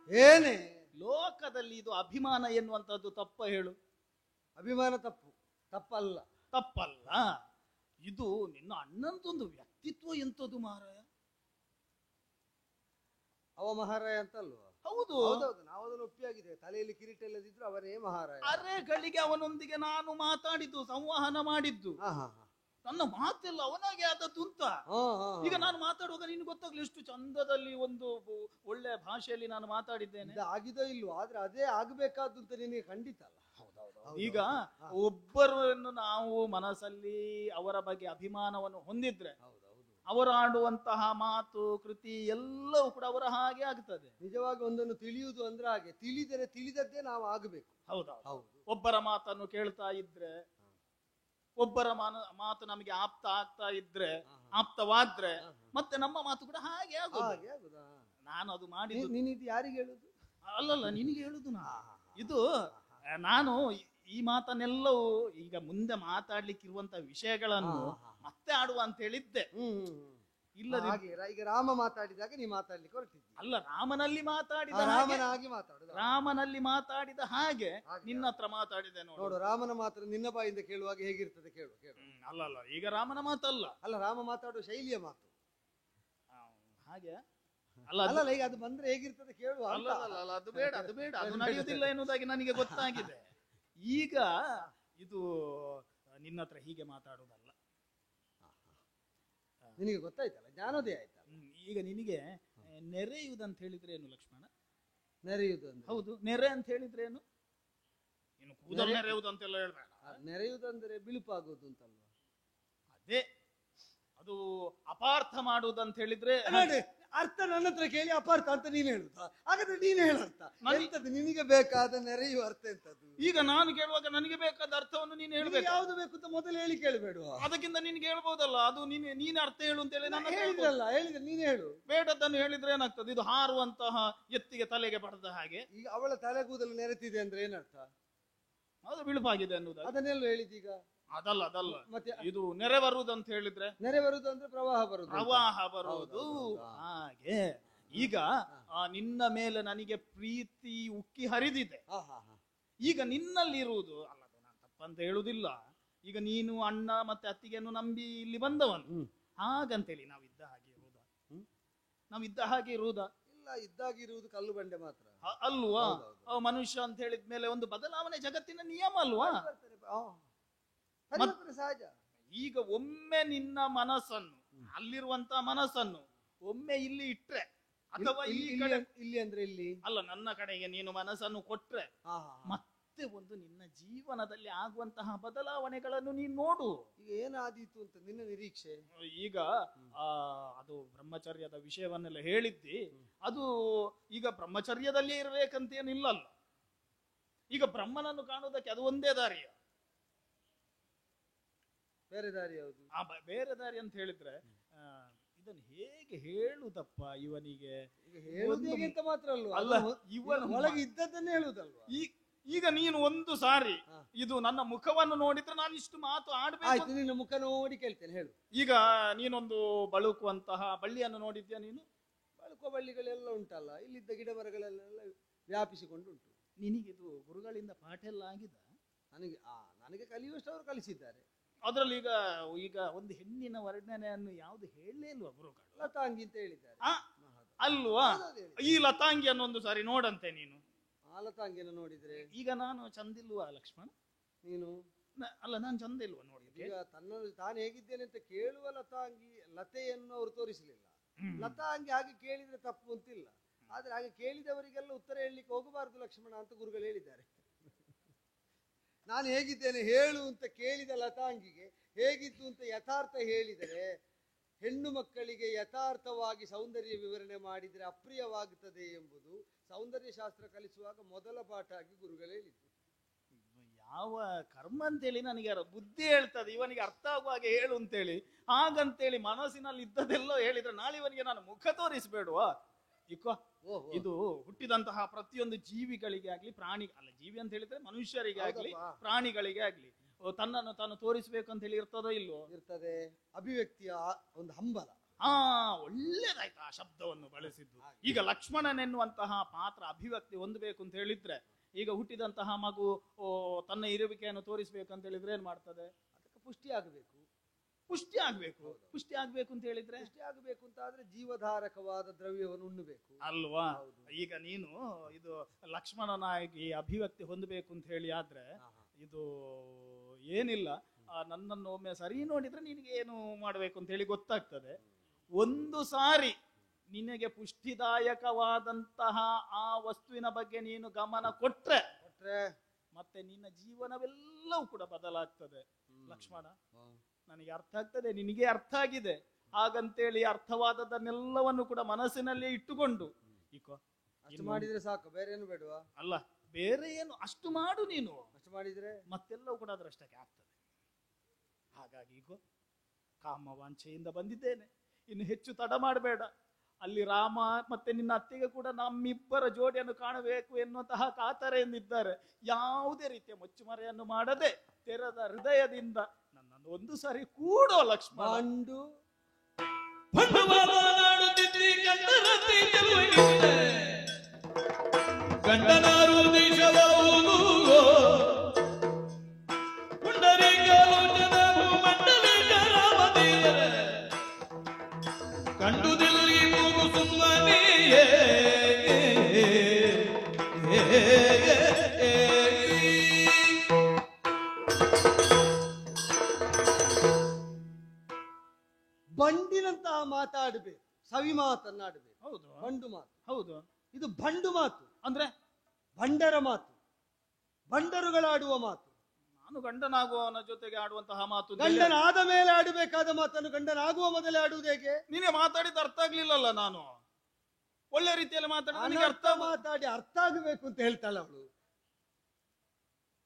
ಏನೇ ಲೋಕದಲ್ಲಿ ಇದು ಅಭಿಮಾನ ಎನ್ನುವಂಥದ್ದು ತಪ್ಪ ಹೇಳು? ಅಭಿಮಾನ ತಪ್ಪಲ್ಲ. ತಪ್ಪಲ್ಲ. ಇದು ನಿನ್ನ ಅಣ್ಣಂದೊಂದು ವ್ಯಕ್ತಿತ್ವ ಎಂತದು ಮಾರಾಯ. ಅವ ಮಹಾರಾಯ ಅಂತಲ್ವಾ? ಹೌದು ಹೌದೌದು, ನಾವು ಅದನ್ನು ಒಪ್ಪಿಯಾಗಿದೆ. ತಲೆಯಲ್ಲಿ ಕಿರೀಟ ಇಲ್ಲದಿದ್ರು ಅವರೇ ಮಹಾರಾಯ. ಅರೆಗಳಿಗೆ ಅವನೊಂದಿಗೆ ನಾನು ಮಾತಾಡಿದ್ದು, ಸಂವಹನ ಮಾಡಿದ್ದು, ನನ್ನ ಮಾತೆಲ್ಲ ಅವನಾಗೆ ಆದದ್ದು ಅಂತ. ಈಗ ನಾನು ಮಾತಾಡುವಾಗ ನಿನ್ಗೆ ಗೊತ್ತಾಗ್ಲಿ ಎಷ್ಟು ಚಂದದಲ್ಲಿ ಒಂದು ಒಳ್ಳೆ ಭಾಷೆಯಲ್ಲಿ ನಾನು ಮಾತಾಡಿದ್ದೇನೆ. ಆಗಿದೋ ಇಲ್ವೋ, ಆದ್ರೆ ಅದೇ ಆಗ್ಬೇಕಾದ್ದು ಅಂತ ನಿನಗೆ ಖಂಡಿತ ಅಲ್ಲ. ಈಗ ಒಬ್ಬರನ್ನು ನಾವು ಮನಸ್ಸಲ್ಲಿ ಅವರ ಬಗ್ಗೆ ಅಭಿಮಾನವನ್ನು ಹೊಂದಿದ್ರೆ ಅವರು ಆಡುವಂತಹ ಮಾತು ಕೃತಿ ಎಲ್ಲವೂ ಕೂಡ ಅವರ ಹಾಗೆ ಆಗ್ತದೆ. ನಿಜವಾಗಿ ಒಂದನ್ನು ತಿಳಿಯುವುದು ಅಂದ್ರೆ ಹಾಗೆ, ತಿಳಿದರೆ ತಿಳಿದದ್ದೇ ನಾವು ಆಗಬೇಕು. ಹೌದು. ಒಬ್ಬರ ಮಾತನ್ನು ಕೇಳ್ತಾ ಇದ್ರೆ, ಒಬ್ಬರ ಮಾತು ನಮಗೆ ಆಗ್ತಾ ಇದ್ರೆ, ಆಪ್ತವಾದ್ರೆ ಮತ್ತೆ ನಮ್ಮ ಮಾತು ಕೂಡ ಹಾಗೆ ಆಗುದು. ನಾನು ಅದು ಮಾಡಿ ನೀನಿದು ಯಾರಿಗೆ ಹೇಳುದು? ಅಲ್ಲಲ್ಲ, ನಿನಗೆ ಹೇಳುದು ಇದು. ನಾನು ಈ ಮಾತನ್ನೆಲ್ಲವೂ ಈಗ ಮುಂದೆ ಮಾತಾಡ್ಲಿಕ್ಕಿರುವಂತ ವಿಷಯಗಳನ್ನು ಮತ್ತೆ ಆಡುವ ಅಂತ ಹೇಳಿದ್ದೆ. ಇಲ್ಲದೆ ಈಗ ರಾಮ ಮಾತಾಡಿದಾಗ ನೀ ಮಾತಾಡ್ಲಿಕ್ಕೆ ಹೊರಟಿದ್ದಿ. ಅಲ್ಲ, ರಾಮನಲ್ಲಿ ಮಾತಾಡಿದ ರಾಮನಲ್ಲಿ ಮಾತಾಡಿದ ಹಾಗೆ ನಿನ್ನ ಹತ್ರ ಮಾತಾಡಿದೆ ನೋಡು. ರಾಮನ ಮಾತ್ರ ನಿನ್ನ ಬಾಯಿಂದ ಕೇಳುವಾಗ ಹೇಗಿರ್ತದೆ ಕೇಳು. ಅಲ್ಲಲ್ಲ, ಈಗ ರಾಮನ ಮಾತಲ್ಲ. ಅಲ್ಲ, ರಾಮ ಮಾತಾಡುವ ಶೈಲಿಯ ಮಾತು ಹಾಗೆ ಅಲ್ಲ. ಈಗ ಅದು ಬಂದ್ರೆ ಹೇಗಿರ್ತದೆ ಕೇಳುವ. ಅದು ಬೇಡ, ಅದು ನಡೆಯುವುದಿಲ್ಲ ಎನ್ನುವುದಾಗಿ ನನಗೆ ಗೊತ್ತಾಗಿದೆ. ಈಗ ಇದು ನಿನ್ನ ಹತ್ರ ಹೀಗೆ ಮಾತಾಡುವುದಲ್ಲ. ನಿನಗೆ ಗೊತ್ತಾಯ್ತಲ್ಲ, ಜ್ಞಾನೋದಯ ಆಯ್ತಲ್ಲ. ಈಗ ನಿನಗೆ ನೆರೆಯುವುದಂತ ಹೇಳಿದ್ರೆ ಏನು ಲಕ್ಷ್ಮಣ? ನೆರೆಯುವುದು ಹೌದು, ನೆರೆ ಅಂತ ಹೇಳಿದ್ರೆ ಏನು? ಇನ್ನು ಕೂದಲು ನೆರೆಯುವುದಂತೆಲ್ಲ ಹೇಳ್ಬೇಡ. ನೆರೆಯುವುದಂದ್ರೆ ಬಿಳುಪಾಗುವುದು ಅಂತಲ್ವಾ? ಅದೇ, ಅದು ಅಪಾರ್ಥ ಮಾಡುವುದಂತ ಹೇಳಿದ್ರೆ ಅರ್ಥ ನನ್ನ ಹತ್ರ ಕೇಳಿ ಅಪಾರ್ಥ ಅಂತ ನೀನು ಹೇಳುತ್ತಾ? ಹಾಗಾದ್ರೆ ನೀನು ಹೇಳರ್ಥ ಎಂತದ್ದು ನಿನಗೆ ಬೇಕಾದ ನೆರೆಯುವ ಅರ್ಥ ಎಂತದ್ದು? ಈಗ ನಾನು ಕೇಳುವಾಗ ನನಗೆ ಬೇಕಾದ ಅರ್ಥವನ್ನು ನೀನು ಹೇಳ್ಬೇಕು. ಯಾವ್ದು ಬೇಕು ಅಂತ ಮೊದಲು ಹೇಳಿ ಕೇಳಬೇಡ. ಅದಕ್ಕಿಂತ ನಿನ್ಗೆ ಹೇಳ್ಬೋದಲ್ಲ, ಅದು ನೀನ್ ಅರ್ಥ ಹೇಳು ಅಂತ ಹೇಳಿ ನಾನು ಹೇಳಿದ್ರೆ ನೀನು ಹೇಳು. ಬೇಡದನ್ನು ಹೇಳಿದ್ರೆ ಏನಾಗ್ತದೆ? ಇದು ಹಾರುವಂತಹ ಎತ್ತಿಗೆ ತಲೆಗೆ ಪಡೆದ ಹಾಗೆ. ಈಗ ಅವಳ ತಲೆಗೂದಲು ನೆರೆತಿದೆ ಅಂದ್ರೆ ಏನರ್ಥ? ಅದು ಬಿಳುಪಾಗಿದೆ ಅನ್ನೋದು. ಅದನ್ನೆಲ್ಲ ಹೇಳಿದೀಗ. ಅದಲ್ಲ ಮತ್ತೆ ಇದು ನೆರೆ ಬರುವುದು ಅಂತ ಹೇಳಿದ್ರೆ, ನೆರೆ ಬರುವುದು ಅಂದ್ರೆ ಪ್ರವಾಹ ಬರುವುದು ಹಾಗೆ. ಈಗ ನಿನ್ನ ಮೇಲೆ ನನಗೆ ಪ್ರೀತಿ ಉಕ್ಕಿ ಹರಿದಿದೆ. ಈಗ ನಿನ್ನಲ್ಲಿ ಇರುವುದು ಅಲ್ಲ, ನಾನು ತಪ್ಪಂತ ಹೇಳುದಿಲ್ಲ. ಈಗ ನೀನು ಅಣ್ಣ ಮತ್ತೆ ಅತ್ತಿಗೆಯನ್ನು ನಂಬಿ ಇಲ್ಲಿ ಬಂದವನು, ಹಾಗಂತೇಳಿ ನಾವಿದ್ದ ಹಾಗೆ ಇರುವುದಾ? ಇಲ್ಲ, ಇದ್ದಾಗಿರುವುದು ಕಲ್ಲು ಬಂಡೆ ಮಾತ್ರ ಅಲ್ವಾ? ಮನುಷ್ಯ ಅಂತ ಹೇಳಿದ್ಮೇಲೆ ಒಂದು ಬದಲಾವಣೆ ಜಗತ್ತಿನ ನಿಯಮ ಅಲ್ವಾ? ಸಹಜ. ಈಗ ಒಮ್ಮೆ ನಿನ್ನ ಮನಸ್ಸನ್ನು, ಅಲ್ಲಿರುವಂತ ಮನಸ್ಸನ್ನು ಒಮ್ಮೆ ಇಲ್ಲಿ ಇಟ್ರೆ, ಅಥವಾ ಇಲ್ಲಿ ಅಂದ್ರೆ ಇಲ್ಲಿ ಅಲ್ಲ, ನನ್ನ ಕಡೆಗೆ ನೀನು ಮನಸ್ಸನ್ನು ಕೊಟ್ರೆ ಮತ್ತೆ ಒಂದು ನಿನ್ನ ಜೀವನದಲ್ಲಿ ಆಗುವಂತಹ ಬದಲಾವಣೆಗಳನ್ನು ನೀನು ನೋಡು. ಈಗ ಏನಾದೀತು ಅಂತ ನಿನ್ನ ನಿರೀಕ್ಷೆ? ಈಗ ಅದು ಬ್ರಹ್ಮಚರ್ಯದ ವಿಷಯವನ್ನೆಲ್ಲ ಹೇಳಿದ್ದಿ. ಅದು ಈಗ ಬ್ರಹ್ಮಚರ್ಯದಲ್ಲೇ ಇರ್ಬೇಕಂತೇನಿಲ್ಲಲ್ಲ. ಈಗ ಬ್ರಹ್ಮನನ್ನು ಕಾಣುವುದಕ್ಕೆ ಅದು ಒಂದೇ ದಾರಿಯ. ಬೇರೆ ದಾರಿ ಯಾವುದು? ಬೇರೆ ದಾರಿ ಅಂತ ಹೇಳಿದ್ರೆ ಇದನ್ನು ಹೇಗೆ ಹೇಳುದಪ್ಪ ಇವನಿಗೆ? ಹೇಳುವುದೇಗಿಂತ ಮಾತ್ರ ಅಲ್ಲ, ಇವನ ಒಳಗೆ ಇದ್ದದ್ದನ್ನೇ ಹೇಳುದಲ್ವಾ? ಈಗ ನೀನು ಒಂದು ಸಾರಿ ಇದು ನನ್ನ ಮುಖವನ್ನು ನೋಡಿದ್ರೆ ನಾನು ಇಷ್ಟು ಮಾತು ಆಡ್ಬೇಕು. ನಿನ್ನ ಮುಖ ನೋಡಿ ಕೇಳ್ತೇನೆ, ಹೇಳು. ಈಗ ನೀನೊಂದು ಬಳುಕುವಂತಹ ಬಳ್ಳಿಯನ್ನು ನೋಡಿದ್ಯಾ ನೀನು? ಬಳುಕುವ ಬಳ್ಳಿಗಳೆಲ್ಲ ಉಂಟಲ್ಲ, ಇಲ್ಲಿದ್ದ ಗಿಡ ಮರಗಳೆಲ್ಲ ವ್ಯಾಪಿಸಿಕೊಂಡು ಉಂಟು. ನಿನಗಿದು ಗುರುಗಳಿಂದ ಪಾಠ ಎಲ್ಲ ಆಗಿದೆ? ನನಗೆ ಕಲಿಯುವಷ್ಟು ಅವರು ಕಲಿಸಿದ್ದಾರೆ. ಅದರಲ್ಲಿ ಈಗ ಒಂದು ಹೆಣ್ಣಿನ ವರ್ಣನೆಯನ್ನು ಯಾವ್ದು ಹೇಳಲೇ ಇಲ್ವಾ ಗುರುಗಳು? ಲತಾಂಗಿ ಅಂತ ಹೇಳಿದ್ದಾರೆ ಅಲ್ವಾ? ಈ ಲತಾಂಗಿ ಅನ್ನೊಂದು ಸಾರಿ ನೋಡಂತೆ ನೀನು. ಆ ಲತಾಂಗಿಯನ್ನು ನೋಡಿದ್ರೆ ಈಗ ನಾನು ಚಂದಿಲ್ವಾ ಲಕ್ಷ್ಮಣ? ನೀನು ಅಲ್ಲ, ನಾನು ಚಂದ ಇಲ್ವಾ ನೋಡಿದ್ರೆ? ಈಗ ತಾನು ಹೇಗಿದ್ದೇನೆ ಅಂತ ಕೇಳುವ ಲತೆಯನ್ನು ಅವರು ತೋರಿಸಲಿಲ್ಲ. ಲತಾಂಗಿ ಹಾಗೆ ಕೇಳಿದ್ರೆ ತಪ್ಪು ಅಂತಿಲ್ಲ, ಆದ್ರೆ ಹಾಗೆ ಕೇಳಿದವರಿಗೆಲ್ಲ ಉತ್ತರ ಹೇಳಲಿಕ್ಕೆ ಹೋಗಬಾರದು ಲಕ್ಷ್ಮಣ ಅಂತ ಗುರುಗಳು ಹೇಳಿದ್ದಾರೆ. ನಾನು ಹೇಗಿದ್ದೇನೆ ಹೇಳು ಅಂತ ಕೇಳಿದ ಲತಾಂಗಿಗೆ ಹೇಗಿತ್ತು ಅಂತ ಯಥಾರ್ಥ ಹೇಳಿದರೆ, ಹೆಣ್ಣು ಮಕ್ಕಳಿಗೆ ಯಥಾರ್ಥವಾಗಿ ಸೌಂದರ್ಯ ವಿವರಣೆ ಮಾಡಿದರೆ ಅಪ್ರಿಯವಾಗುತ್ತದೆ ಎಂಬುದು ಸೌಂದರ್ಯ ಶಾಸ್ತ್ರ ಕಲಿಸುವಾಗ ಮೊದಲ ಪಾಠ ಆಗಿ ಗುರುಗಳು ಹೇಳಿದ್ರು. ಯಾವ ಕರ್ಮ ಅಂತೇಳಿ ನನಗೆ ಬುದ್ಧಿ ಹೇಳ್ತದೆ, ಇವನಿಗೆ ಅರ್ಥ ಆಗುವ ಹಾಗೆ ಹೇಳು ಅಂತೇಳಿ. ಹಾಗಂತೇಳಿ ಮನಸ್ಸಿನಲ್ಲಿ ಇದ್ದದೆಲ್ಲ ಹೇಳಿದ್ರೆ ನಾಳೆ ಇವನಿಗೆ ನಾನು ಮುಖ ತೋರಿಸ್ಬೇಡುವಾ? ಇದು ಹುಟ್ಟಿದಂತಹ ಪ್ರತಿಯೊಂದು ಜೀವಿಗಳಿಗೆ ಆಗ್ಲಿ, ಜೀವಿ ಅಂತ ಹೇಳಿದ್ರೆ ಮನುಷ್ಯರಿಗೆ ಆಗ್ಲಿ ಪ್ರಾಣಿಗಳಿಗೆ ಆಗ್ಲಿ ತನ್ನನ್ನು ತಾನು ತೋರಿಸ್ಬೇಕು ಅಂತ ಹೇಳಿ ಇರ್ತದೋ ಇಲ್ವೋ? ಇರ್ತದೆ. ಅಭಿವ್ಯಕ್ತಿಯ ಒಂದು ಹಂಬಲ ಆ ಒಳ್ಳೇದಾಯ್ತು ಆ ಶಬ್ದವನ್ನು ಬಳಸಿದ್ದು. ಈಗ ಲಕ್ಷ್ಮಣನೆನ್ನುವಂತಹ ಪಾತ್ರ ಅಭಿವ್ಯಕ್ತಿ ಹೊಂದಬೇಕು ಅಂತ ಹೇಳಿದ್ರೆ, ಈಗ ಹುಟ್ಟಿದಂತಹ ಮಗು ತನ್ನ ಇರುವಿಕೆಯನ್ನು ತೋರಿಸ್ಬೇಕು ಅಂತ ಹೇಳಿದ್ರೆ ಏನ್ ಮಾಡ್ತದೆ? ಅದಕ್ಕೆ ಪುಷ್ಟಿ ಆಗಬೇಕು. ಪುಷ್ಟಿ ಆಗ್ಬೇಕು. ಪುಷ್ಟಿ ಆಗ್ಬೇಕು ಅಂತ ಹೇಳಿದ್ರೆ, ಪುಷ್ಟಿ ಆಗಬೇಕು ಅಂತ ಆದ್ರೆ ಜೀವಧಾರಕವಾದ ದ್ರವ್ಯವನ್ನು ಉಣ್ಣಬೇಕು ಅಲ್ವಾ? ಈಗ ನೀನು ಇದು ಲಕ್ಷ್ಮಣನಾಗಿ ಅಭಿವ್ಯಕ್ತಿ ಹೊಂದಬೇಕು ಅಂತ ಹೇಳಿ ಆದ್ರೆ ಇದು ಏನಿಲ್ಲ, ನನ್ನನ್ನು ಒಮ್ಮೆ ಸರಿ ನೋಡಿದ್ರೆ ನಿನಗೆ ಏನು ಮಾಡಬೇಕು ಅಂತ ಹೇಳಿ ಗೊತ್ತಾಗ್ತದೆ. ಒಂದು ಸಾರಿ ನಿನಗೆ ಪುಷ್ಟಿದಾಯಕವಾದಂತಹ ಆ ವಸ್ತುವಿನ ಬಗ್ಗೆ ನೀನು ಗಮನ ಕೊಟ್ರೆ ಮತ್ತೆ ನಿನ್ನ ಜೀವನವೆಲ್ಲವೂ ಕೂಡ ಬದಲಾಗ್ತದೆ. ಲಕ್ಷ್ಮಣ, ನನಗೆ ಅರ್ಥ ಆಗ್ತದೆ, ನಿನಗೆ ಅರ್ಥ ಆಗಿದೆ. ಹಾಗಂತೇಳಿ ಅರ್ಥವಾದದನ್ನೆಲ್ಲವನ್ನು ಕೂಡ ಮನಸ್ಸಿನಲ್ಲಿ ಇಟ್ಟುಕೊಂಡು ಅಷ್ಟು ಮಾಡಿದ್ರೆ ಸಾಕು, ಬೇರೆ ಏನು ಬೇಡವಾ? ಅಲ್ಲ, ಬೇರೆ ಏನು, ಅಷ್ಟು ಮಾಡು ನೀನು. ಅಷ್ಟು ಮಾಡಿದ್ರೆ ಮತ್ತೆಲ್ಲವೂ ಕೂಡ ಅದರಷ್ಟಕ್ಕೆ ಆಗ್ತದೆ. ಹಾಗಾಗಿ ಈಗ ಕಾಮವಾಂಛೆಯಿಂದ ಬಂದಿದ್ದೇನೆ, ಇನ್ನು ಹೆಚ್ಚು ತಡ ಮಾಡಬೇಡ. ಅಲ್ಲಿ ರಾಮ ಮತ್ತೆ ನಿನ್ನ ಅತ್ತಿಗೆ ಕೂಡ ನಮ್ಮಿಬ್ಬರ ಜೋಡಿಯನ್ನು ಕಾಣಬೇಕು ಎನ್ನುವಂತಹ ಕಾತರೆಯಿಂದಿದ್ದಾರೆ. ಯಾವುದೇ ರೀತಿಯ ಮುಚ್ಚುಮರೆಯನ್ನು ಮಾಡದೆ ತೆರೆದ ಹೃದಯದಿಂದ ನನ್ನನ್ನು ಒಂದು ಸಾರಿ ಕೂಡೋ ಲಕ್ಷ್ಮಣ. ಗಂಡನಾರು ದೇಶವಾಗುವುದು ಕಂಡುದಿಲ್ಲಿ ಮೂಗು ಸುಮ್ಮನೆಯೇ ಬಂಡಿನಂತಹ ಮಾತಾಡಬೇಕು, ಸವಿ ಮಾತನ್ನಾಡಬೇಕು. ಹೌದು, ಬಂಡು ಮಾತು. ಹೌದು, ಇದು ಬಂಡು ಮಾತು ಅಂದ್ರೆ ಬಂಡರ ಮಾತು, ಬಂಡರುಗಳಾಡುವ ಮಾತು. ನಾನು ಗಂಡನಾಗುವವನ ಜೊತೆಗೆ ಆಡುವಂತಹ ಮಾತು. ಗಂಡನಾದ ಮೇಲೆ ಆಡಬೇಕಾದ ಮಾತನ್ನು ಗಂಡನಾಗುವ ಮೊದಲೇ ಆಡುವುದು ಹೇಗೆ? ನೀನೇ ಮಾತಾಡಿದ ಅರ್ಥ ಆಗ್ಲಿಲ್ಲಲ್ಲ. ನಾನು ಒಳ್ಳೆ ರೀತಿಯಲ್ಲಿ ಮಾತಾಡಿದ ಅರ್ಥ ಮಾತಾಡಿ ಅರ್ಥ ಆಗಬೇಕು ಅಂತ ಹೇಳ್ತಾಳೆ ಅವಳು.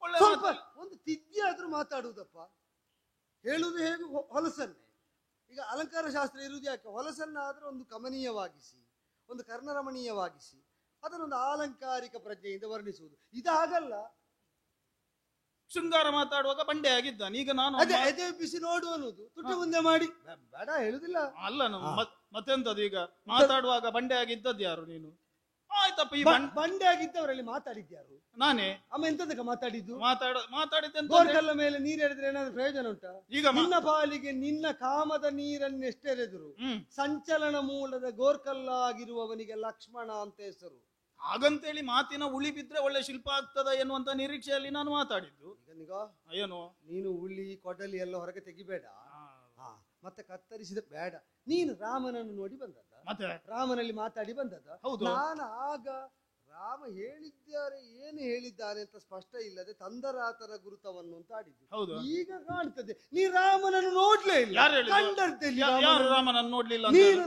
ಒಳ್ಳೆ ಸ್ವಲ್ಪ ಒಂದು ತಿದ್ದಿ ಆದ್ರೂ ಮಾತಾಡುವುದಪ್ಪ. ಹೇಳುವುದು ಹೇಗೆ? ಹೊಲಸನ್ನೇ. ಈಗ ಅಲಂಕಾರ ಶಾಸ್ತ್ರ ಇರುವುದು ಯಾಕೆ? ಹೊಲಸನ್ನಾದ್ರೆ ಒಂದು ಕಮನೀಯವಾಗಿಸಿ, ಒಂದು ಕರ್ಣರಮಣೀಯವಾಗಿಸಿ, ಅದನ್ನೊಂದು ಆಲಂಕಾರಿಕ ಪ್ರಜ್ಞೆಯಿಂದ ವರ್ಣಿಸುವುದು. ಇದಾಗಲ್ಲ. ಶೃಂಗಾರ ಮಾತಾಡುವಾಗ ಬಂಡೆ ಆಗಿದ್ದಾನೆ. ಈಗ ನಾನು ಎದೆ ಬಿಸಿ ನೋಡು ಅನ್ನೋದು ತುಟ್ಟ ಮುಂದೆ ಮಾಡಿ ಬೇಡ ಹೇಳುದಿಲ್ಲ. ಅಲ್ಲ, ಮತ್ತೆಂತದ್ದು? ಈಗ ಮಾತಾಡುವಾಗ ಬಂಡೆ ಆಗಿದ್ದದ್ದು ಯಾರು? ನೀನು ಆಯ್ತಪ್ಪ. ಈ ಬಂಡೆ ಆಗಿದ್ದವರಲ್ಲಿ ಮಾತಾಡಿದ್ಯಾರು? ನಾನೇ. ಅಮ್ಮ ಎಂತದಕ್ಕೆ ಮಾತಾಡಿದ್ದು? ಮಾತಾಡಿದ್ದೆ. ಗೋರ್ಕಲ್ಲ ಮೇಲೆ ನೀರೆರೆದ್ರೆ ಏನಾದ್ರು ಪ್ರಯೋಜನ ಉಂಟಾ? ಈಗ ನಿನ್ನ ಪಾಲಿಗೆ ನಿನ್ನ ಕಾಮದ ನೀರನ್ನೆಷ್ಟೆರೆದ್ರು ಸಂಚಲನ ಮೂಲದ ಗೋರ್ಕಲ್ಲಾಗಿರುವವನಿಗೆ ಲಕ್ಷ್ಮಣ ಅಂತ ಹೆಸರು. ಹಾಗಂತೇಳಿ ಮಾತಿನ ಉಳಿ ಬಿದ್ರೆ ಒಳ್ಳೆ ಶಿಲ್ಪ ಆಗ್ತದ ಎನ್ನುವಂತ ನಿರೀಕ್ಷೆಯಲ್ಲಿ ನಾನು ಮಾತಾಡಿದ್ದು. ಈಗ ಏನು ನೀನು ಉಳಿ ಕೊಡಲಿ ಎಲ್ಲ ಹೊರಗೆ ತೆಗಿಬೇಡ, ಮತ್ತೆ ಕತ್ತರಿಸಿದ ಬೇಡ. ನೀನು ರಾಮನನ್ನು ನೋಡಿ ಬಂದದ್ದ, ಮತ್ತೆ ರಾಮನಲ್ಲಿ ಮಾತಾಡಿ ಬಂದದ್ದ. ಹೌದು. ನಾನು ಆಗ ರಾಮ ಹೇಳಿದ್ದಾರೆ ಏನು ಹೇಳಿದ್ದಾರೆ ಅಂತ ಸ್ಪಷ್ಟ ಇಲ್ಲದೆ ತಂದರಾತನ ಗುರುತವನ್ನು ಅಂತ ಆಡಿದ್ದು. ಹೌದು. ಈಗ ಕಾಣ್ತದೆ ನೀ ರಾಮನನ್ನು ನೋಡ್ಲೇ ಇಲ್ಲ. ಯಾರು ರಾಮನನ್ನು ನೋಡ್ಲಿಲ್ಲ? ನೀನು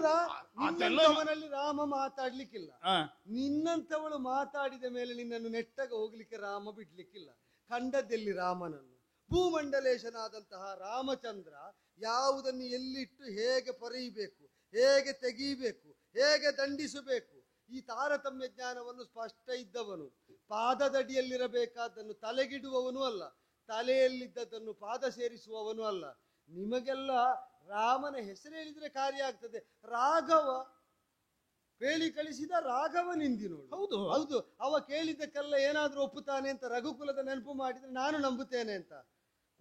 ನಿನ್ನಂತವನಲ್ಲಿ ರಾಮ ಮಾತಾಡ್ಲಿಕ್ಕಿಲ್ಲ. ನಿನ್ನಂತವಳು ಮಾತಾಡಿದ ಮೇಲೆ ನಿನ್ನನ್ನು ನೆಟ್ಟಗ ಹೋಗ್ಲಿಕ್ಕೆ ರಾಮ ಬಿಡ್ಲಿಕ್ಕಿಲ್ಲ. ಕಂಡದ್ದೆಲ್ಲಿ ರಾಮನನ್ನು? ಭೂಮಂಡಲೇಶನಾದಂತಹ ರಾಮಚಂದ್ರ ಯಾವುದನ್ನು ಎಲ್ಲಿಟ್ಟು ಹೇಗೆ ಪೊರೆಯಬೇಕು, ಹೇಗೆ ತೆಗೀಬೇಕು, ಹೇಗೆ ದಂಡಿಸಬೇಕು, ಈ ತಾರತಮ್ಯ ಜ್ಞಾನವನ್ನು ಸ್ಪಷ್ಟ ಇದ್ದವನು. ಪಾದದಡಿಯಲ್ಲಿರಬೇಕಾದ್ದನ್ನು ತಲೆಗಿಡುವವನು ಅಲ್ಲ, ತಲೆಯಲ್ಲಿದ್ದದನ್ನು ಪಾದ ಸೇರಿಸುವವನು ಅಲ್ಲ. ನಿಮಗೆಲ್ಲ ರಾಮನ ಹೆಸರು ಹೇಳಿದ್ರೆ ಕಾರ್ಯ ಆಗ್ತದೆ. ರಾಘವ ಹೇಳಿ ಕಳಿಸಿದ ರಾಘವ ನಿಂದಿನೋಳು. ಹೌದು ಹೌದು. ಅವ ಕೇಳಿದ್ದಕ್ಕೆಲ್ಲ ಏನಾದ್ರೂ ಒಪ್ಪುತ್ತಾನೆ ಅಂತ ರಘುಕುಲದ ನೆನಪು ಮಾಡಿದ್ರೆ ನಾನು ನಂಬುತ್ತೇನೆ ಅಂತ.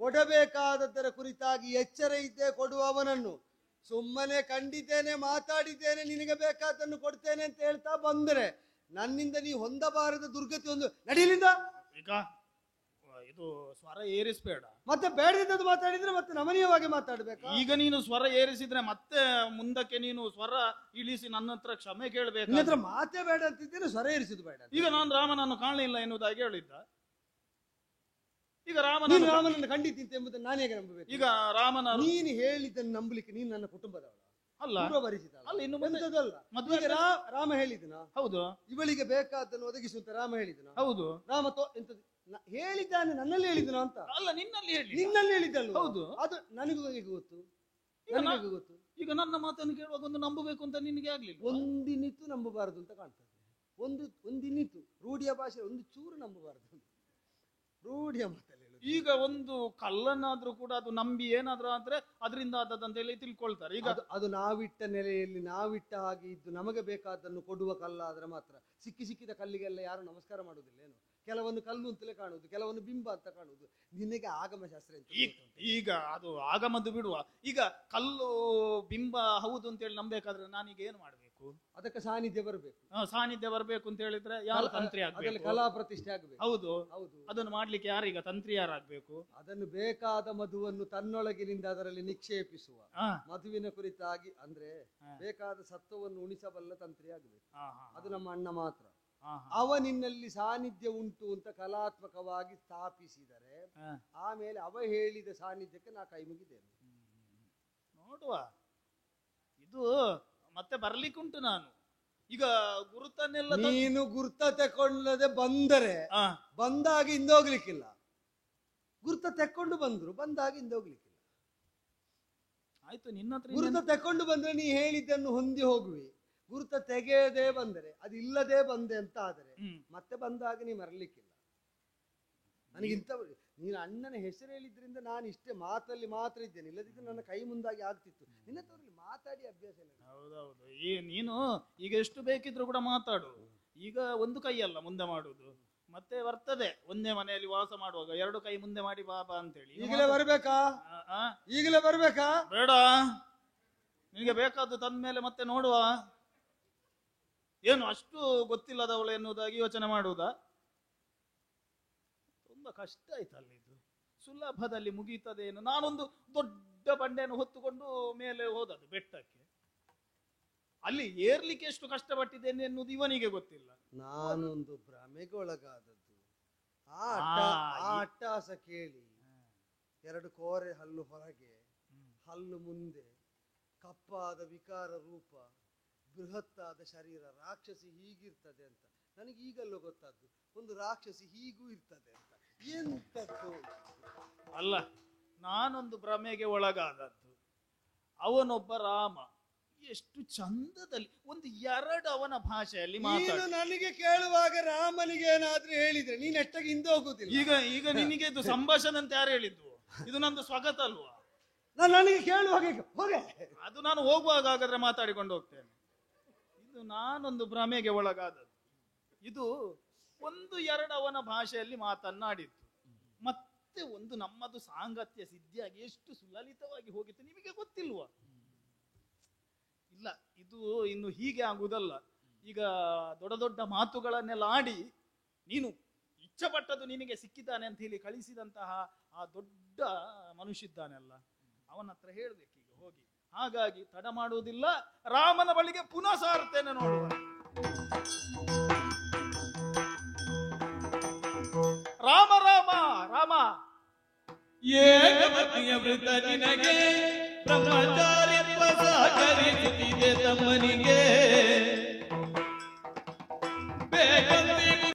ಕೊಡಬೇಕಾದದ್ದರ ಕುರಿತಾಗಿ ಎಚ್ಚರ ಇದ್ದೇ ಕೊಡುವವನನ್ನು. ಸುಮ್ಮನೆ ಕಂಡಿದ್ದೇನೆ, ಮಾತಾಡಿದ್ದೇನೆ, ನಿನಗೆ ಬೇಕಾದನ್ನು ಕೊಡ್ತೇನೆ ಅಂತ ಹೇಳ್ತಾ ಬಂದರೆ ನನ್ನಿಂದ ನೀ ಹೊಂದಬಾರದ ದುರ್ಗತಿ ಒಂದು ನಡೀಲಿಂದ. ಈಗ ಇದು ಸ್ವರ ಏರಿಸಬೇಡ. ಮತ್ತೆ ಬೇಡದಿದ್ದದ್ದು ಮಾತಾಡಿದ್ರೆ ಮತ್ತೆ ನಮನೀಯವಾಗಿ ಮಾತಾಡ್ಬೇಕು. ಈಗ ನೀನು ಸ್ವರ ಏರಿಸಿದ್ರೆ ಮತ್ತೆ ಮುಂದಕ್ಕೆ ನೀನು ಸ್ವರ ಇಳಿಸಿ ನನ್ನ ಹತ್ರ ಕ್ಷಮೆ ಕೇಳಬೇಕು. ನಿನ್ನ ಹತ್ರ ಮಾತೇ ಬೇಡ ಅಂತಿದ್ದೇನೆ, ಸ್ವರ ಏರಿಸಿದ್ದು ಬೇಡ. ಈಗ ನಾನು ರಾಮನನ್ನು ಕಾಣಲಿಲ್ಲ ಎನ್ನುವುದಾಗಿ ಹೇಳಿದ್ದ. ಈಗ ರಾಮನನ್ನು ಖಂಡಿತ ಎಂಬುದನ್ನು ನಾನು ಹೇಗೆ ನಂಬಬೇಕು? ಈಗ ರಾಮನ ನೀನು ಹೇಳಿದ್ದನ್ನು ನಂಬಲಿಕ್ಕೆ ನೀನು ನನ್ನ ಕುಟುಂಬದವಳ ಅಲ್ಲ, ಅಲ್ಲ, ಇನ್ನು ಮದುವೆ ರಾಮ ಹೇಳಿದನ? ಹೌದು. ಇವಳಿಗೆ ಬೇಕಾದ್ದನ್ನು ಒದಗಿಸುವಂತ ರಾಮ ಹೇಳಿದನ? ಹೌದು. ರಾಮ ಎಂತದ್ದು ಹೇಳಿದ್ದಾನೆ? ನನ್ನಲ್ಲಿ ಹೇಳಿದನ ಅಂತ ಅಲ್ಲ, ನಿನ್ನಲ್ಲಿ ಹೇಳಿದ್ದಲ್ಲ. ಹೌದು. ಅದು ನನಗೂ ಗೊತ್ತು, ನನಗೂ ಗೊತ್ತು. ಈಗ ನನ್ನ ಮಾತನ್ನು ಕೇಳುವಾಗ ಒಂದು ನಂಬಬೇಕು ಅಂತ ನಿನಗೆ ಆಗ್ಲಿಲ್ಲ. ಒಂದಿನಿತ್ತು ನಂಬಬಾರದು ಅಂತ ಕಾಣ್ತದೆ. ಒಂದಿನಿತ್ತು ರೂಢಿಯ ಭಾಷೆ ಒಂದು ಚೂರು ನಂಬಬಾರದು. ರೂಢಿಯ ಮಾತಲ್ಲಿ ಹೇಳುದು ಈಗ ಒಂದು ಕಲ್ಲನ್ನಾದ್ರೂ ಕೂಡ ಅದು ನಂಬಿ ಏನಾದ್ರೂ ಆದ್ರೆ ಅದರಿಂದ ಆದದಂತ ಹೇಳಿ ತಿಳ್ಕೊಳ್ತಾರೆ. ಈಗ ಅದು ನಾವಿಟ್ಟ ನೆಲೆಯಲ್ಲಿ ನಾವಿಟ್ಟ ಹಾಗೆ ಇದ್ದು ನಮಗೆ ಬೇಕಾದನ್ನು ಕೊಡುವ ಕಲ್ಲಾದ್ರೆ ಮಾತ್ರ. ಸಿಕ್ಕಿದ ಕಲ್ಲಿಗೆಲ್ಲ ಯಾರು ನಮಸ್ಕಾರ ಮಾಡುವುದಿಲ್ಲ ಏನು? ಕೆಲವೊಂದು ಕಲ್ಲು ಅಂತಲೇ ಕಾಣುವುದು, ಕೆಲವೊಂದು ಬಿಂಬ ಅಂತ ಕಾಣುವುದು. ನಿನಗೆ ಆಗಮಶಾಸ್ತ್ರ ಅಂತ ಈಗ ಅದು ಆಗಮದ್ದು ಬಿಡುವ. ಈಗ ಕಲ್ಲು ಬಿಂಬ ಹೌದು ಅಂತ ಹೇಳಿ ನಂಬೇಕಾದ್ರೆ ನಾನೀಗ ಏನು ಮಾಡ್ಬೇಕು? ಅದಕ್ಕೆ ಸಾನ್ನಿಧ್ಯ ಬರಬೇಕು. ಸಾನ್ನಿಧ್ಯ ಬರ್ಬೇಕು ಅಂತ ಹೇಳಿದ್ರೆ ಯಾರು ತಂತ್ರಿ ಆಗ್ಬೇಕು? ಕಲಾ ಪ್ರತಿಷ್ಠೆ ಆಗ್ಬೇಕು. ಹೌದು ಹೌದು. ಅದನ್ನು ಮಾಡ್ಲಿಕ್ಕೆ ಯಾರೀಗ ತಂತ್ರಿ ಯಾರಾಗ್ಬೇಕು? ಅದನ್ನು ಬೇಕಾದ ಮಧುವನ್ನು ತನ್ನೊಳಗಿನಿಂದ ಅದರಲ್ಲಿ ನಿಕ್ಷೇಪಿಸುವ ಮಧುವಿನ ಕುರಿತಾಗಿ ಅಂದ್ರೆ ಬೇಕಾದ ಸತ್ವವನ್ನು ಉಣಿಸಬಲ್ಲ ತಂತ್ರಿ ಆಗಬೇಕು. ಅದು ನಮ್ಮ ಅಣ್ಣ ಮಾತ್ರ. ಅವ ನಿನ್ನಲ್ಲಿ ಸಾನ್ನಿಧ್ಯ ಉಂಟು ಅಂತ ಕಲಾತ್ಮಕವಾಗಿ ಸ್ಥಾಪಿಸಿದರೆ ಆಮೇಲೆ ಅವ ಹೇಳಿದ ಸಾನ್ನಿಧ್ಯಕ್ಕೆ ನಾ ಕೈ ಮುಗಿದ್ದೇನೆ. ನೋಡುವ, ಇದು ಮತ್ತೆ ಬರ್ಲಿಕ್ಕುಂಟು. ನಾನು ಈಗ ಗುರುತನ್ನೆಲ್ಲ ನೀನು ಗುರುತ ತೆಕೊಂಡದೆ ಬಂದರೆ ಬಂದಾಗ ಹಿಂದೋಗ್ಲಿಕ್ಕಿಲ್ಲ. ಗುರುತ ತೆಕ್ಕೊಂಡು ಬಂದಾಗ ಹಿಂದೋಗ್ಲಿಕ್ಕಿಲ್ಲ. ಆಯ್ತು, ನಿನ್ನ ಹತ್ರ ಗುರುತ ತೆಕೊಂಡು ಬಂದ್ರೆ ನೀ ಹೇಳಿದ್ದನ್ನು ಹೊಂದಿ ಹೋಗುವಿ. ಗುರುತ ತೆಗೆಯದೇ ಬಂದರೆ ಅದು ಇಲ್ಲದೆ ಬಂದೆ ಅಂತ ಆದರೆ ಮತ್ತೆ ಬಂದಾಗ ನೀ ಮರಲಿಕ್ಕಿಲ್ಲ. ನನಗಿಂತ ನೀನು ಅಣ್ಣನ ಹೆಸರು ಹೇಳಿದ್ರಿಂದ ನಾನು ಇಷ್ಟೇ ಮಾತಲ್ಲಿ ಮಾತ್ರ ಇದ್ದೇನೆ, ಇಲ್ಲದಿದ್ದು ನನ್ನ ಕೈ ಮುಂದಾಗಿ ಆಗ್ತಿತ್ತು. ನಿನ್ನ ತೋರಲ್ಲಿ ಮಾತಾಡಿ ಅಭ್ಯಾಸ ಇಲ್ಲ. ಹೌದೌದು, ನೀನು ಈಗ ಎಷ್ಟು ಬೇಕಿದ್ರು ಕೂಡ ಮಾತಾಡು. ಈಗ ಒಂದು ಕೈ ಅಲ್ಲ ಮುಂದೆ ಮಾಡುದು, ಮತ್ತೆ ಬರ್ತದೆ ಒಂದೇ ಮನೆಯಲ್ಲಿ ವಾಸ ಮಾಡುವಾಗ ಎರಡು ಕೈ ಮುಂದೆ ಮಾಡಿ ಬಾಬಾ ಅಂತೇಳಿ. ಈಗಲೇ ಬರ್ಬೇಕಾ? ಈಗಲೇ ಬರ್ಬೇಕಾ? ಬೇಡ, ನಿನಗೆ ಬೇಕಾದ್ದು ತಂದ ಮೇಲೆ ಮತ್ತೆ ನೋಡುವ. ಏನು ಅಷ್ಟು ಗೊತ್ತಿಲ್ಲದವಳು ಎನ್ನುವುದಾಗಿ ಯೋಚನೆ ಮಾಡುವುದಾ? ತುಂಬಾ ಕಷ್ಟ ಆಯ್ತಲ್ಲ ಇದು. ಸುಲಭದಲ್ಲಿ ಮುಗೀತದೇನು? ನಾನೊಂದು ದೊಡ್ಡ ಬಂಡೆಯನ್ನು ಹೊತ್ತುಕೊಂಡು ಮೇಲೆ ಹೋದದ್ದು ಬೆಟ್ಟಕ್ಕೆ. ಅಲ್ಲಿ ಏರ್ಲಿಕ್ಕೆ ಎಷ್ಟು ಕಷ್ಟಪಟ್ಟಿದ್ದೇನೆ ಎನ್ನುವುದು ಇವನಿಗೆ ಗೊತ್ತಿಲ್ಲ. ನಾನೊಂದು ಭ್ರಮೆಗೆ ಒಳಗಾದದ್ದು. ಆ ಅಟ್ಟಾಸ ಕೇಳಿ ಎರಡು ಕೋರೆ ಹಲ್ಲು ಹೊರಗೆ, ಹಲ್ಲು ಮುಂದೆ, ಕಪ್ಪಾದ ವಿಕಾರ ರೂಪ, ಬೃಹತ್ತಾದ ಶರೀರ, ರಾಕ್ಷಸಿ ಹೀಗಿರ್ತದೆ ಅಂತ ನನಗೆ ಈಗಲ್ಲೂ ಗೊತ್ತಾದ್ದು. ಒಂದು ರಾಕ್ಷಸಿ ಹೀಗೂ ಇರ್ತದೆ ಅಂತ. ಎಂತದ್ದು ಅಲ್ಲ, ನಾನೊಂದು ಭ್ರಮೆಗೆ ಒಳಗಾದದ್ದು. ಅವನೊಬ್ಬ ರಾಮ, ಎಷ್ಟು ಚಂದದಲ್ಲಿ ಒಂದು ಎರಡು ಅವನ ಭಾಷೆಯಲ್ಲಿ ಮಾತಾಡ. ನನಗೆ ಕೇಳುವಾಗ ರಾಮನಿಗೆ ಏನಾದ್ರೂ ಹೇಳಿದ್ರೆ ನೀನ್ ಎಷ್ಟಾಗಿ ಹಿಂದೆ ಹೋಗುದಿಲ್ಲ. ಈಗ ನಿನಗೆ ಇದು ಸಂಭಾಷಣೆ ಅಂತ ಯಾರು ಹೇಳಿದ್ದು? ಇದು ನಂದು ಸ್ವಾಗತ ಅಲ್ವಾ? ನನಗೆ ಕೇಳುವಾಗ ಹೋಗೆ, ಅದು ನಾನು ಹೋಗುವಾಗ ಹಾಗಾದ್ರೆ ಮಾತಾಡಿಕೊಂಡು ಹೋಗ್ತೇನೆ. ಇದು ನಾನೊಂದು ಭ್ರಮೆಗೆ ಒಳಗಾದದ್ದು. ಇದು ಒಂದು ಎರಡು ಅವನ ಭಾಷೆಯಲ್ಲಿ ಮಾತನ್ನಾಡಿತ್ತು. ಮತ್ತೆ ಒಂದು ನಮ್ಮದು ಸಾಂಗತ್ಯ ಸಿದ್ಧಿಯಾಗಿ ಎಷ್ಟು ಸುಲಲಿತವಾಗಿ ಹೋಗಿತ್ತು, ನಿಮಗೆ ಗೊತ್ತಿಲ್ವಾ? ಇಲ್ಲ, ಇದು ಇನ್ನು ಹೀಗೆ ಆಗುವುದಲ್ಲ. ಈಗ ದೊಡ್ಡ ದೊಡ್ಡ ಮಾತುಗಳನ್ನೆಲ್ಲ ಆಡಿ ನೀನು ಇಚ್ಛಪಟ್ಟದ್ದು ನಿನಗೆ ಸಿಕ್ಕಿದ್ದಾನೆ ಅಂತ ಹೇಳಿ ಕಳಿಸಿದಂತಹ ಆ ದೊಡ್ಡ ಮನುಷ್ಯ ಇದ್ದಾನೆಲ್ಲ, ಅವನ ಹತ್ರ ಹೇಳ್ಬೇಕು ಈಗ ಹೋಗಿ. ಹಾಗಾಗಿ ತಡ ಮಾಡುವುದಿಲ್ಲ, ರಾಮನ ಬಳಿಗೆ ಪುನಃ ಸಾರ್ತೇನೆ ನೋಡುವ. ರಾಮ ರಾಮ ರಾಮ, ಏಕಪತ್ನಿಯ ವೃತ ನಿನಗೆ ಬ್ರಹ್ಮಚಾರಿತ್ವ ಸಹಕರಿಸುತ್ತಿದೆ ತಮ್ಮನಿಗೆ.